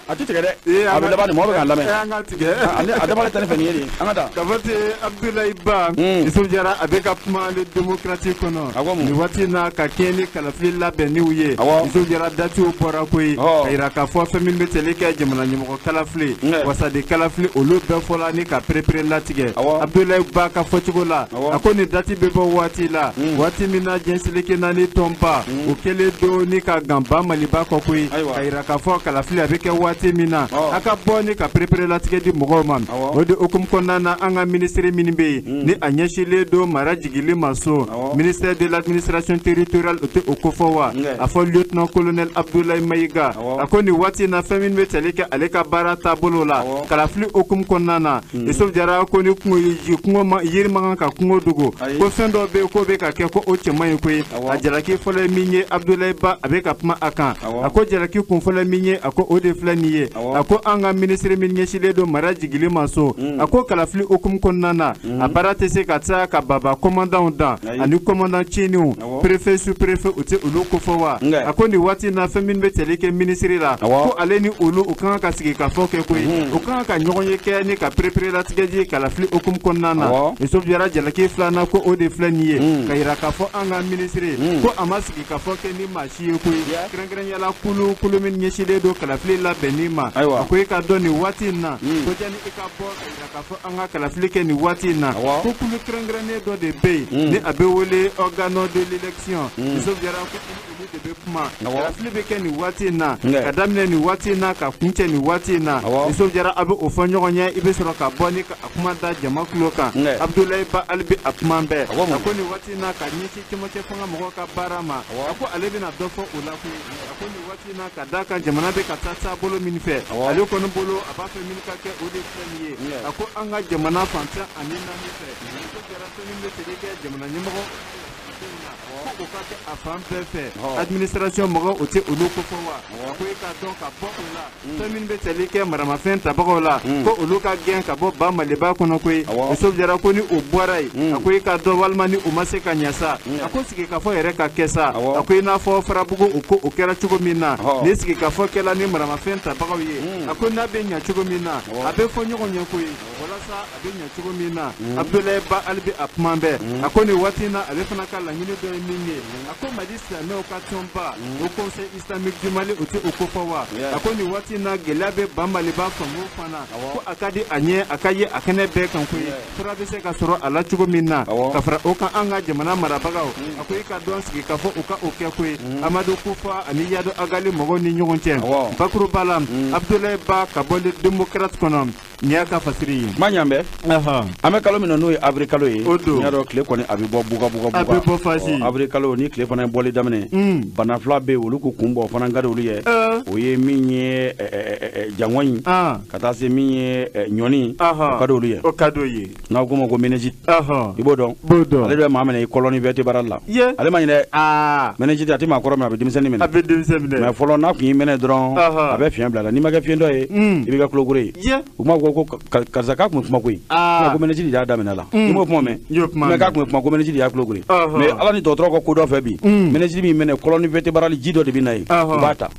a ti tigere abu da ba ni mo ba lame anga tige ani adaba ta ne fani yeri anga da bate Abdoulaye Ba isu jara avec apma le démocratique kono ni wati na ka keni kala filla be ni uye isu jara dati o pora koy kaira ka fo famille metele ka jamana ni mo kala fli wasa de kala fli o lo be fola ni ka prepare la tige Abdoulaye Ba ka fo tigola akoni dati bebo wati la wati mina jensileke nani tomba o kele do ni ka gamba maliba ko koy kaira ka fo kala fli avec wati mina aka boni ka prepare la tige di mogomam o de okum konana anga ministre minimbe ni anyeshile do mara jigili maso ministère de l'administration territoriale ote okofowa afo lieutenant colonel Abdoulaye Mayiga akoni wati na famine meteleke aleka barata bolola kala fli okum konana isof jara akoni kungo yirma ka kungo dugo ko fendo be ko be ka ke ko o chemay ko ajaraki fole minye Abdoulaye Ba abeka pma akan ako jaraki kun fole minye ako ode flaniye ako anga ministre minye shile do mara jigili maso ako kala fli okum konana abarate se katsa ka baba commandant dan ani commandant chinu préfet sous préfet ote ulu kofowa ako ni wati na famine beteleke ministre la ko aleni ulu ukanga ka sigi ka foke ko ukanga ka nyogonye ke ni ka préparer la tigeji kala fli okum konana isof jara jalaki flana ko ode flaniye kayira ka fo anga ministre ko amasigi ka foke ni machiye ko kren yala kulu min nyeshide do kala fli la benima ko ka doni wati na ko jani ka bo kayira ka fo anga kala fli ke ni wati na ko kulu kren do de be ni abe wole organo de l'élection isof jara ko ni de be kuma kala fli be ke ni wati na kadamne ni wati na ka kunche ni wati na isof jara abe ofanyo nya ibe soro ka boni ka akuma da jama kloka Abdoulaye Ba albi akmambe akoni wati na ka nyichi kimoche fonga mo ka barama ako alebi na dofo ulaku akoni wati na ka daka jamana be ka tata bolo minfe ali ko no bolo abafe minka ke ode flaniye ako anga jamana fanta anina mife ko jara to min be tege jamana nyimo ko ka ke afam pefe administration mo o te uluko fowa ko ka don ka bo la to min be teleke marama fenta bagola ko uluka gen ka bo ba maliba kono ko so jara ko ni o borai ko ka do walmani o maseka nyasa ako sike ka fo ere ka kesa ako na fo frabugo o kera chugo mina ni sike ka fo kela ni marama fenta bagawiye ako na be nya chugo mina abe fo nyogo nyako wala sa abe nya chugo mina Abdoulaye Ba albi apmambe ako ni watina abe fana kala nyini do mingi ako madisa no ka tomba o conseil islamique du Mali oti okofawa ako ni watina gelabe bambali ba fango fana ko akadi anye akaye akane be kan ko tura be se ka soro ala chugo minna ka fara o kan anga jamana marabagaw ako ka don sigi ka fo o ka o ke ko Amadou Kufa ani yado agali mogo ni nyonche Bakuru Balam Abdoulaye Ba ka bonde démocrate konom nyaka fasiri manyambe ame kalo mino no abri kalo yi nyaro kle ko ni abibo buga abibo fasi avril kalo ni tile fana bɔli daminɛ bana fila bɛ olu ko kun bɔ fana ka di olu ye o ye min ye jangɔn ka taa se min ye ɲɔni o ka di olu ye o ka di o ye n'aw ko ma ko meningite i b'o dɔn ale de bɛ maa minɛ i kɔlɔni bɛɛ tɛ baara la ale ma ɲinɛ meningite a tɛ maa kɔrɔ minɛ a bɛ denmisɛnnin minɛ mais fɔlɔ n'a kun y'i minɛ dɔrɔn a bɛ fiɲɛ bila la n'i ma kɛ fiɲɛtɔ ye i b'i ka kulokoro ye u kuma ko karisa k'a kun bɛ kuma koyi ko meningite y'a daminɛ la i m'o kuma mɛn mais k'a kun bɛ kuma ko meningite y'a kulokoro ye mais ala ni dɔgɔtɔrɔ ka ko dɔ fɛ bi meningite min minɛ kɔlɔni bɛɛ tɛ baara la ji dɔ de bɛ na ye u b'a ta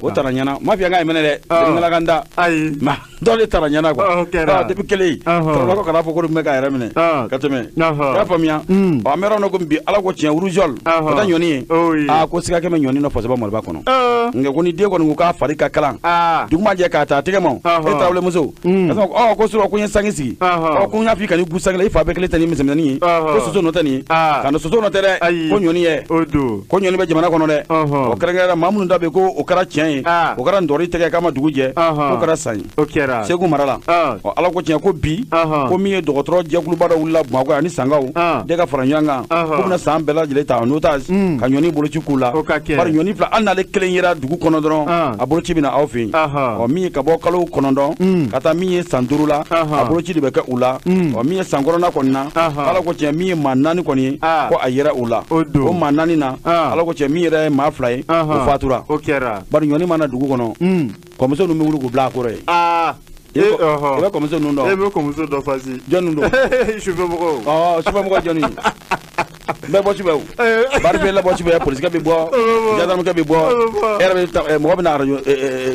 o tara ɲana ma fi an k'a ye minɛ dɛ deninkala kan da dɔ de tara ɲana quoi depuis kelen tɔrɔlɔ kana fɔ ko bɛ k'a yɛrɛ minɛ ka tɛmɛ i y'a faamuya an bɛ yɔrɔ min na komi bi ala ko tiɲɛ rougeole ka taa ɲɔni ye ko siga kɛmɛ ɲɔni nɔ fasaba mɔliba kɔnɔ nka ko ni den kɔni ko k'a fari ka kalan dugu ma jɛ k'a ta tɛgɛ ma e tarawele muso ko surɔ ko n ye sangi sigi ko n y'a f'i ka ni gu sangi la i fa bɛɛ kelen tɛ ni misɛnmanin ye ko soso nɔ tɛ nin ye ka na soso nɔ tɛ dɛ ko ɲɔni ye ko ɲɔni bɛ jamana kɔnɔ dɛ o kɛrɛnkɛrɛnna maa minnu da bɛ ko o kɛra tiɲɛ ye o kɛra ndɔri tigɛ k'a ma dugu jɛ k'o kɛra san ye segu mara la ala ko tiɲɛ ko bi ko min ye dɔgɔtɔrɔ jɛkuluba dɔ wulila bamakɔ ani sangaw de ka fara ɲɔgɔn kan ko bɛna san bɛɛ lajɛlen ta en otage ka ɲɔni boloci k'u la bari ɲɔni fila hali n'ale kelen yera dugu kɔnɔ dɔrɔn a boloci bɛna aw fɛ yen min ye ka bɔ kalo 9 ka taa min ye san 5 la a boloci de bɛ kɛ u la min ye san 9 kɔni na ala ko tiɲɛ min ye maa 4 kɔni ye ko a yera u la o maa 4 na ala ko tiɲɛ min yɛrɛ ye maa 2 ye o fatura bari ɲɔni mana dugu kɔnɔ kɔmuso ninnu bɛ wuli k'u bila a kɔrɔ ye i bɛ kɔmuso ninnu dɔn e bɛ kɔmuso dɔ fasi jɔn don sufɛmɔgɔw sufɛmɔgɔ jɔnni bɛɛ bɔ sufɛ o bari bɛ labɔ sufɛ polisikɛ bɛ bɔ gendarmekɛ bɛ bɔ e yɛrɛ bɛ mɔgɔ bɛ na arajo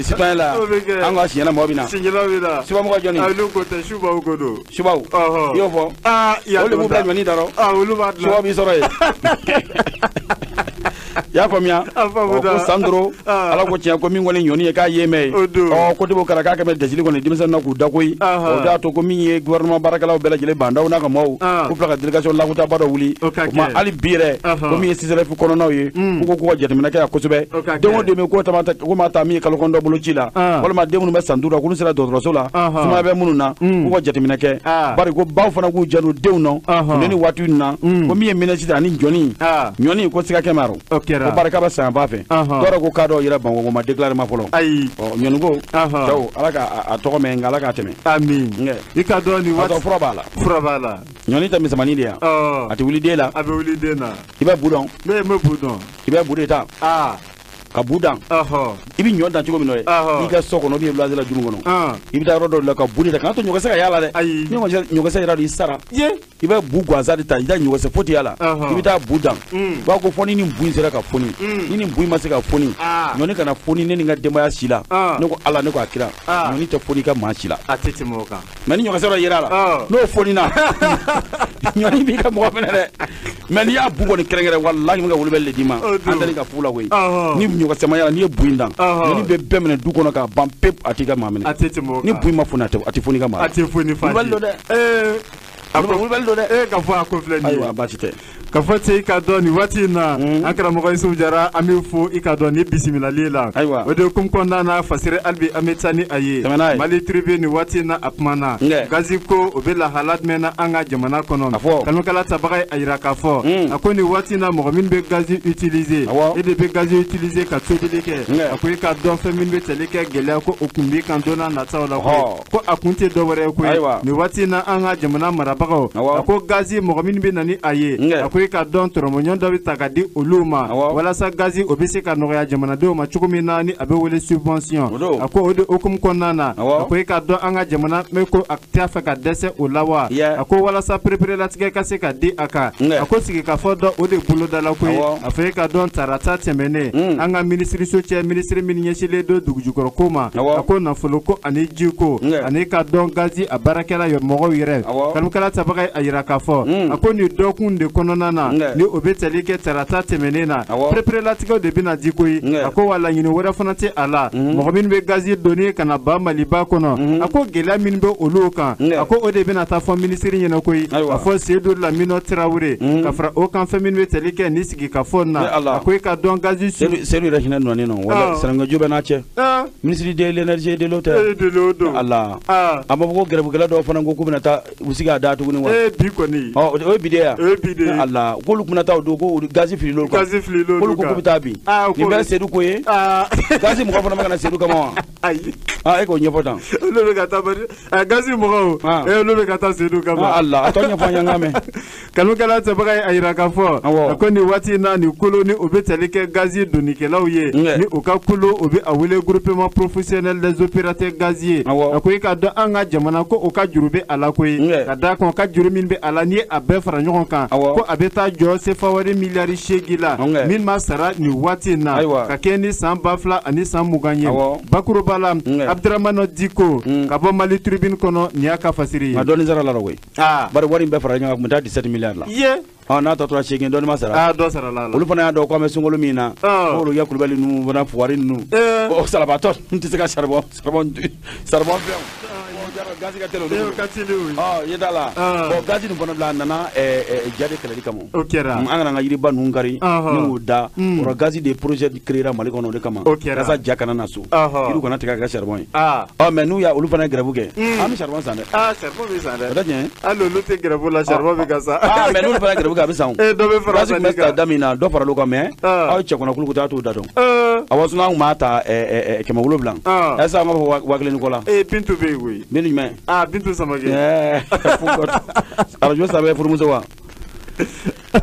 citoyen la an ka siɲɛna mɔgɔ bɛ na sufɛmɔgɔ jɔnni olu ko tɛ subaw ko don subaw i y'o fɔ olu b'u bila ɲɔni dɔrɔn subaw b'i sɔrɔ yen i y'a faamuya ko san 5 ala ko tiɲɛ ko min kɔni ɲɔni ye k'a ye mɛn ye ko debo kɛra k'a kɛ bɛ dɛsɛli kɔni denmisɛnnin na k'u da koyi o y'a to ko min ye gouvernement baarakɛlaw bɛɛ lajɛlen bandaw n'a ka maaw k'u fila ka délégation lakutaba dɔ wuli o kuma hali bi yɛrɛ ko min ye CCRF kɔnɔnaw ye k'u ko k'u ka jateminɛ kɛ yan kosɛbɛ den o den bɛ ko ma taa min ye kalo kɔnɔntɔn boloci la walima den minnu bɛ san 5 la k'olu sera dɔgɔtɔrɔso la sumaya bɛ minnu na k'u ka jateminɛ kɛ bari ko baw fana k'u janto denw na funteni waati ninnu na ko min ye meningite ani ɲɔni ko siga kɛ ma ko barika bɛ san ba fɛ dɔw ko k'a dɔw yɛrɛ Bamakɔ ma déclaré ma fɔlɔ ayi ɲɔni ko cɛw ala k'a tɔgɔ mɛn nka ala k'a tɛmɛ amin i ka dɔn nin waati fura b'a la ɲɔni tɛ misɛnmanin de yan a tɛ wuli den la a bɛ wuli den na i bɛ bu dɔn ne bɛ bu dɔn i bɛ bu de ta ka bu dan i bɛ ɲɔ dan cogo min na i ka so kɔnɔ i bɛ village la juru kɔnɔ i bɛ taa yɔrɔ dɔ la ka bu de ta kana to ɲɔgɔnsɛ ka y'a la dɛ ni ɲɔgɔnsɛ yɛrɛ de i sara i bɛ bu gansan de ta i da ɲɔgɔnsɛ foyi tɛ y'a la i bɛ taa bu dan b'a ko fɔ ni nin bu in sera ka foni ni nin bu in ma se ka foni ɲɔni kana foni ne ni n ka denbaya si la ne ko ala ne ko a kira ɲɔni tɛ foni ka maa si la a tɛ tɛmɛ o kan mais ni ɲɔgɔnsɛ dɔ yera la n'o fonina ɲɔni b'i ka mɔgɔ minɛ dɛ mais n'i y'a bu kɔni kɛrɛnkɛrɛn walahi ka wolo bɛ le d'i ma an tɛ ka fu la koyi ni ɲɔgɔnsɛmaya n'i ye bu in dan ɲɔni bɛ bɛɛ minɛ du kɔnɔ k'a ban pewu a t'i ka maa minɛ ni bu in ma foni a tɛ foni ka maa a tɛ foni fa dɛ a ko wulibali don dɛ ka fɔ a ko filɛ nin ye ayiwa baasi tɛ ka fɔ ten i ka dɔn nin waati in na an karamɔgɔ Isufu Jara an bɛ fɔ i ka dɔn ni bisimilali la ayiwa o de hukumu kɔnɔna na fasɛrɛ hali bi an bɛ taa ni a ye Mali Tribune nin waati in na a kumana gazi ko o bɛ lahala jumɛn na an ka jamana kɔnɔ kanukala tabaga ye a yira k'a fɔ a ko nin waati in na mɔgɔ min bɛ gazi utiliser e de bɛ gazi utiliser ka tobili kɛ a ko i ka dɔn fɛn min bɛ tali kɛ gɛlɛya ko o kun b'i kan don n'a nataw la ko a kun tɛ dɔwɛrɛ ye koyi nin waati in na an ka jamana marabagaw a ko gazi mɔgɔ min bɛ na ni a ye a ko i ka dɔn tɔrɔmɔɲɔn dɔ bɛ ta ka di olu ma walasa gazi o bɛ se ka nɔgɔya jamanadenw ma cogo min na ni a bɛ wele subvention a ko o de hukumu kɔnɔna na a ko i ka dɔn an ka jamana bɛ ko a t'a fɛ ka dɛsɛ o la wa a ko walasa pereperelatigɛ ka se ka di a kan a ko sigikafɔ dɔ o de bolodala koyi a fɔ i ka dɔn tarata tɛmɛnen an ka minisiriso cɛ minisiri min ɲɛsinlen don dugujukɔrɔ ko ma a ko nafolo ko ani ji ko ani ka dɔn gazi a baarakɛla mɔgɔw yɛrɛ kanukala tabaga a yira k'a fɔ a ko nin dɔkun de kɔnɔna na ni o bɛ tali kɛ tarata tɛmɛnen na pereperelatigɛw de bɛna di koyi a ko wa laɲini wɛrɛ fana tɛ a la mɔgɔ minnu bɛ gazi donni ka na ban Maliba kɔnɔ a ko gɛlɛya min bɛ olu kan a ko o de bɛna taa fɔ minisiri ɲɛna koyi a fɔ Seydou Lamine Traoré ka fara o kan fɛn minnu bɛ tali kɛ ni sigikafɔ na a ko i ka dɔn gazi Seydou yɛrɛ hinɛ nɔnnen nɔ wala Sɛnɛgɛju bɛ n'a cɛ ministre de l'énergie et de l'eau tɛ ala a ma fɔ ko gɛrɛbugɛla dɔw fana ko k'u bɛna taa u sigi a da tuguni wa bi kɔni o ye bi de ya o ye bi de ala la k'olu tun bɛna taa o don ko gazi fili l'olu kan k'olu ko k'u bɛ taa bi nin bɛɛ Seydou ko ye gazi mɔgɔ fana bɛ ka na Seydou kama wa ayi e k'o ɲɛfɔ tan olu bɛ ka taa gazi mɔgɔw olu bɛ ka taa Seydou kama Allah a tɔ ɲɛfɔ an ye an ka mɛn kanukɛla tɛbaga ye a yira k'a fɔ ko nin waati in na nin kolo ni o bɛ tali kɛ gazi donnikɛlaw ye ni o ka kolo o bɛ a wele groupement professionnel des opérateurs gaziers a ko i k'a dɔn an ka jamana ko o ka juru bɛ a la koyi ka d'a kan o ka juru min bɛ a la ni ye a bɛɛ fara ɲɔgɔn kan ko a bɛ taa jɔ sefa wari miliyari 8 la min ma sara nin waati in na ka kɛ ni san 2000 ani san 20 ye bakuruba la Abdramane Diko ka bɔ Mali tribune kɔnɔ nin y'a ka fasiri ye a dɔɔni sara la koyi bari wari in bɛɛ fara ɲɔgɔn kan tun bɛ taa 17 miliyari la n'a tɔ tora 8 dɔɔni ma sara dɔ sara la olu fana y'a dɔn ko an bɛ sunkalo min na k'olu ya Kulubali ninnu fana fuwari ninnu salabatɔ n tɛ se ka charbon fɛnw gazi ka teli olu ye da la bon gazi nin fana bila a nana jadi kɛlɛli kama o kɛra an kana an ka yiriba ninnu kari ni y'o da o gazi de projet créera Mali kɔnɔ o de kama kasa ja kana na so yiriw kana tigɛ ka kɛ charbon ye mais n'u y'a olu fana ye grève kɛ an bɛ charbon san dɛ charbon bɛ san dɛ o tɛ tiɲɛ hali olu tɛ grève la charbon bɛ ka sa mais n'olu fana ye grève kɛ a bɛ san dɔ bɛ fara gazi tun bɛ da min na dɔ faral'o kan mais aw cɛkɔnɔkulu ko taa t'o da dɔn awa sun an tun b'a ta 700 est-ce que an b'a fɔ 1000 kɔ la Bintu bɛ yen koyi Bintu jumɛn Bintu Samake arajo sanfɛ furumuso wa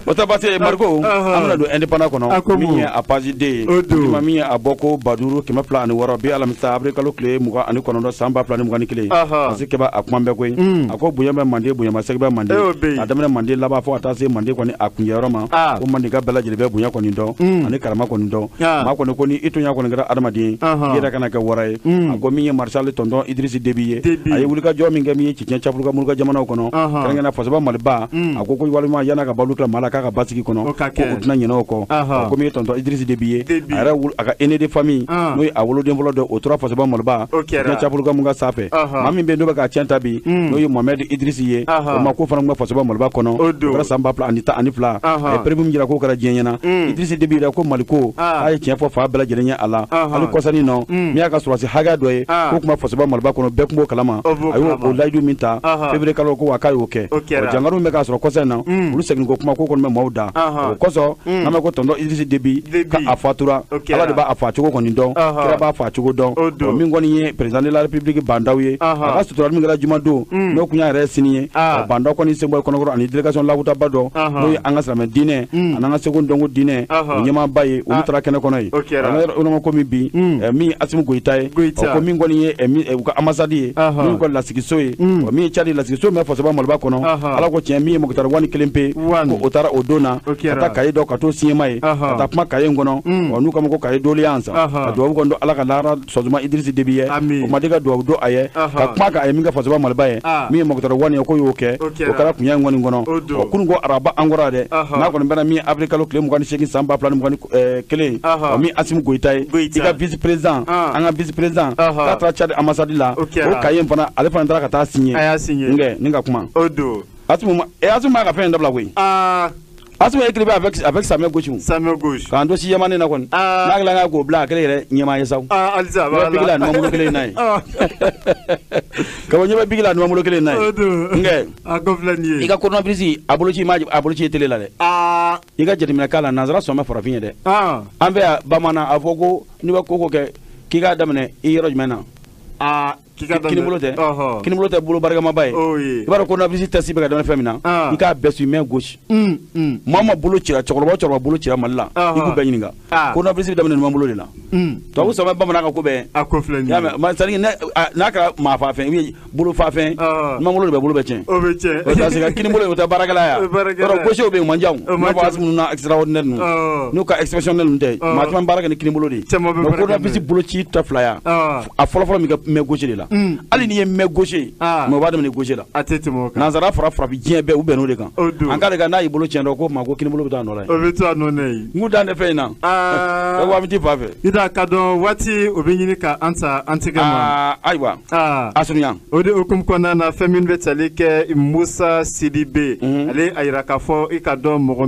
o tɛ basi ye Mariko an bɛna don indépendant kɔnɔ min ye a page D ye min ye a bɔ ko 5606 bi alamisa avril kalo tile 29 san 2021 parce que kɛba a kuma bɛɛ koyi a ko bonya bɛ Mande bonyamasegin bɛ Mande a daminɛ Mande laban fo ka taa se Mande kɔni a kunyɛyɔrɔ ma ko Mande ka bɛɛ lajɛlen bɛ bonya kɔni dɔn ani karama kɔni dɔn maa kɔni ko ni i tonya kɔni kɛra adamaden i yɛrɛ kana kɛ wara ye a ko min ye Marshal tonton Idrisi Déby ye a ye wulikajɔ min kɛ min ye Cicɛn Cafuruka Muruka jamanaw kɔnɔ kɛrɛnkɛrɛnnenya fasaba Maliba a ko walima yana ka balu kila mala k'a ka basigi kɔnɔ ko o tɛna ɲinɛ o kɔ komi ye tonton Idrisi Déby ye a yɛrɛ a ka aîné de famille n'o ye a woloden fɔlɔ dɔ o tora fasaba Maliba Cicɛn Cafuruka Muruka sanfɛ maa min bɛ yen n'o bɛ k'a tiɲɛ ta bi n'o ye Mohamed Idrisi ye o ma ko fana tun bɛ fasaba Maliba kɔnɔ o kɛra san 2012 a ye prémices jira k'o kɛra diɲɛ ɲɛna Idrisi Déby yɛrɛ ko Mali ko a ye tiɲɛ fɔ fa bɛɛ lajɛlen ye a la hali kɔsani nɔ min y'a ka sɔrɔdasi hakɛ dɔ ye k'o tun bɛ fasaba Maliba kɔnɔ bɛɛ tun b'o kalama a y'o layidu min ta février kalo ko wa k'a y'o kɛ jangaru min bɛ k'a sɔrɔ kɔsɛ in na olu segin ko kuma ko kɔni bɛ maaw da o kɔsɔn n'an bɛ ko tonton Idrisi Déby k'a fatura ala de b'a fa cogo kɔni dɔn kira b'a fa cogo dɔn min kɔni ye président de la république bandaw ye a ka suturali min kɛra juma don n'o kun y'a yɛrɛ sini ye bandaw kɔni sen bɔ kɔnɔkɔrɔ ani délégation lawutaba dɔ n'o ye an ka silamɛ diinɛ ani an ka seko dɔnko diinɛ o ɲɛmaaba ye olu taara kɛnɛ kɔnɔ ye an ko min bi min Asimu Goyita ye ko min kɔni ye u ka ambassade ye min ko lasigiso ye min ye Tchadi lasigiso min bɛ fasaba Maliba kɔnɔ ala ko tiɲɛ min ye Mukutari Wani 1 pe ko o taara o don na ka taa cahier dɔ ka t'o signé ye ka taa kuma cahier in kɔnɔ n'u kama ko cahier doléance ka duwawu kɔni don ala ka lahara sɔsuma Idrisi Déby ye o ma di ka duwawu don a ye ka kuma kan a ye min kɛ fasaba Maliba ye min ye Mukutari Wani ye ko y'o kɛ o kɛra kunya in kɔni kɔnɔ kunun ko araba angora dɛ n'a kɔni bɛna min avril kalo tile 28 san 2021 min Asimu Goyita ye i ka vice président an ka vice président k'a taara Tchad ambassade la o cahier in fana ale fana taara ka taa signé nkɛ ni ka kuma Asimu m'a ka fɛn in dabila koyi Asimu ye écrivain avec sa main gauche k'an to si yamani na kɔni n'a kɛla k'o bila a kelen yɛrɛ ɲɛmaa ye sa alisa bɛ bigi la numabolo kelen na ye ka bɔ ɲɛ bɛ bigi la numabolo kelen na ye nkɛ i ka coronavirus a boloci ye télé la dɛ i ka jateminɛ k'a la nanzara sɔn bɛ farafin ye dɛ an fɛ yan bamanan a fɔ ko n'i bɛ ko kɛ k'i k'a daminɛ i yɔrɔ jumɛn na kinibolo tɛ bolo barikama ye i b'a dɔn coronavirus test bɛ ka daminɛ fɛn min na i k'a bɛɛ sur main gauche maa ma bolo cira cɛkɔrɔba bolo cira Mali la i k'u bɛɛ ɲininka coronavirus bɛ daminɛ numan bolo de la tubabu sɔn bɛ bamanan ka ko bɛɛ y'a mɛn c'est à dire n'a kɛra maa fa fɛn bolo fa fɛn numan bolo de bɛ bolo bɛ tiɲɛ parce que kinibolo in o tɛ baarakɛla ye yɔrɔ gauche bɛ yen man jan n'a fɔ Asimu na extraordinaire ninnu n'u ka exceptionnel ninnu tɛ maa caman baara kɛ ni kinibolo de ye mais coronavirus boloci tɛ fila ya a fɔlɔfɔlɔ min kɛ main gauche de la hali n'i ye main gauche mais o b'a daminɛ gauche la nanzara fara farafin diɲɛ bɛɛ u bɛnn'o de kan an k'ale kan n'a y'i bolo tiɲɛ dɔn ko maa ko kinibolo bɛ taa a nɔ la ye o bɛ to a nɔ na ye n k'u dan tɛ fɛn in na bɛɛ ko an bɛ t'i fa fɛ i da ka dɔn waati o bɛ ɲini ka an ta an tɛgɛ ma ayiwa a surunya o de hukumu kɔnɔna na fɛn min bɛ tali kɛ Musa Sidibe ale a yira k'a fɔ i ka dɔn mɔgɔ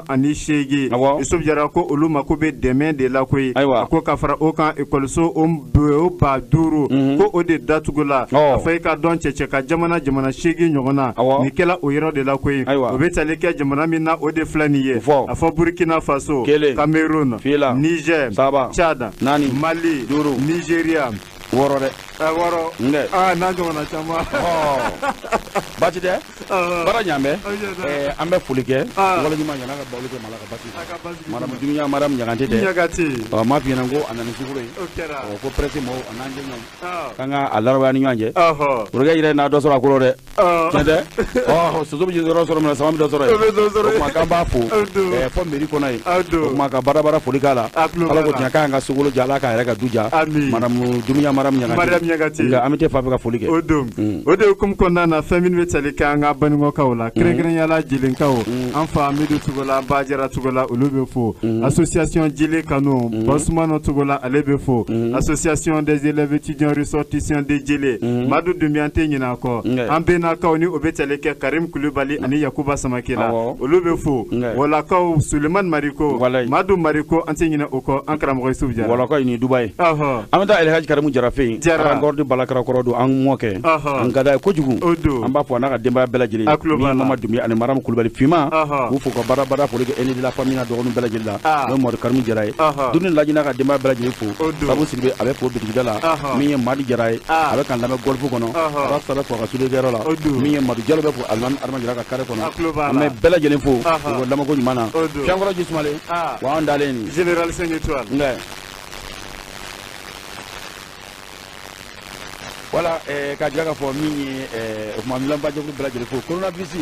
28,000 Yusufu Jara ko olu mako bɛ dɛmɛ de la koyi a ko ka fara o kan ekɔliso o 5 ko o de datugula a fɔ i ka dɔn cɛcɛ ka jamana 8 ɲɔgɔnna ni kɛla o yɔrɔ de la koyi o bɛ tali kɛ jamana min na o de filɛ nin ye a fɔ Burkina Faso Cameroun Niger Tchad Mali Nigeria wɔɔrɔ dɛ wɔɔrɔ n'a jamana caman baasi tɛ baara ɲamɛ an bɛ foli kɛ waleɲuman ɲana ka bawuli kɛ mala ka basi madame Dunuya madame Ɲagate dɛ m'a f'i ɲɛna ko a nana sukoro ye ko presse mɔgɔw a n'an jɛ k'an ka a larabaya ni ɲɔgɔn cɛ pour que yɛrɛ n'a dɔ sɔrɔ a kɔrɔ dɛ tiɲɛ tɛ soso bɛ dɔ sɔrɔ minna sama bɛ dɔ sɔrɔ ye o tuma k'an b'a fo fɔ mairie kɔnɔ yen o tuma ka baara foli k'a la ala ko tiɲɛ k'an ka sokolo ja ala k'a yɛrɛ ka du ja madame Dunuya madame Ɲagate nka an bɛ tɛ fa fɛ ka foli kɛ o de hukumu kɔnɔna na fɛn minnu bɛ tali kɛ an ka banikɔkaw la kɛrɛnkɛrɛnyala jelenkaw an fa Amidu Togola Ba Jara Togola olu bɛ fo association Jele Kanu Basumano Togola ale bɛ fo association des élèves étudiants ressortissants de Jele Madu Dumbiya tɛ ɲinɛ a kɔ an bɛnnakaw ni o bɛ tali kɛ Karim Kulibali ani Yakuba Samakela olu bɛ fo Wɔlakaw Sulemani Mariko Madu Mariko an tɛ ɲinɛ o kɔ an karamɔgɔ Yusufu Jara Wɔlakaw ni Dubayi an bɛ taa Elhaji Karimu Jara fɛ yen encore de balakara kɔrɔ don an mɔkɛ an ka da ye kojugu an b'a fɔ n'a ka denbaya bɛɛ lajɛlen ni Mama Dumbiya ani Maramu Kulibali Fima k'u fo ka baara foli kɛ Eni de la famille na dɔgɔninw bɛɛ lajɛlen la n'o Madu Karimu Jara ye Duni Laji n'a ka denbaya bɛɛ lajɛlen fo Sabu Sidibe a bɛ fo bitigida la min ye Madi Jara ye a bɛ kan lamɛn golf kɔnɔ a b'a sara fo a ka soudeur la min ye Madu Jalo bɛ fo Alimami Adama Jara ka carré kɔnɔ an bɛ bɛɛ lajɛlen fo o lamɛnko ɲuman na Fiankɔrɔ Ji Sumalen wa an dalen Général 5 étoiles Voilà, ka jira k'a fɔ min ye o tuma an b'a jɛkulu bɛɛ lajɛlen fo coronavirus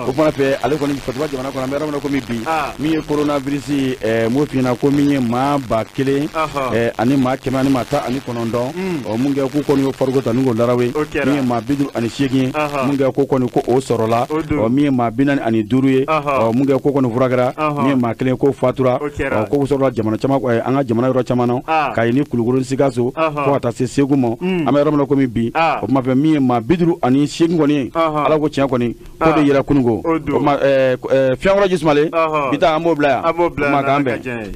o fana fɛ ale kɔni fatiba jamana kɔnɔ an bɛ yɔrɔ min na komi bi min ye coronavirus m'o f'i ɲɛna ko min ye maa 1000 ani maa 119 mun kɛ k'u kɔni y'o fariko ta ni k'o larawe min ye maa 58 mun kɛ ko kɔni ko o sɔrɔla min ye maa 45 ye mun kɛ ko kɔni furakɛra min ye maa 1 ko fatura ko sɔrɔla jamana caman an ka jamana yɔrɔ caman na k'a ye ni Kulukoro ni Sikaso fo ka taa se Segu ma an bɛ yɔrɔ min na komi bi o tuma fɛ min ye maa 58 kɔni ye ala ko tiɲɛ kɔni ko de yɛrɛ kununko o tuma Fiankɔrɔ Ji Sumalen bi taa an b'o bila yan o tuma k'an bɛn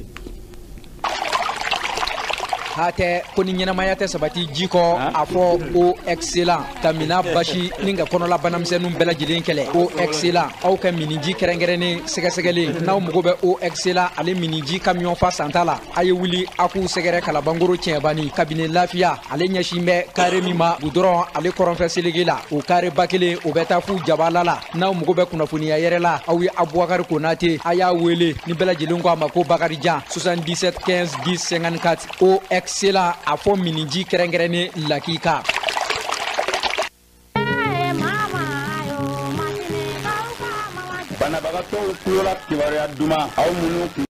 hatɛ ko ni ɲɛnamaya tɛ sabati ji kɔ a fɔ o excellent ka mina basi ni ka kɔnɔla banamisɛnninw bɛɛ lajɛlen kɛlɛ o excellent aw ka miniji kɛrɛnkɛrɛnnen sɛgɛsɛgɛlen n'aw mago bɛ o excellent ale miniji camion fa santa la a ye wuli a k'u sɛgɛrɛ kalabangoro tiɲɛbani kabini lafiya ale ɲɛsin bɛ kare min ma gudɔrɔn ale kɔrɔnfɛ selege la o kare ba kelen o bɛ taa fu jabala la n'aw mago bɛ kunnafoniya yɛrɛ la aw ye Abubakari Konate a y'a wele ni bɛɛ lajɛlen ko a ma ko Bakarijan 77 15 10 54 o excellent a fɔ miniji kɛrɛnkɛrɛnnen lakika banabagatɔw kulola kibaruya duman aw minnu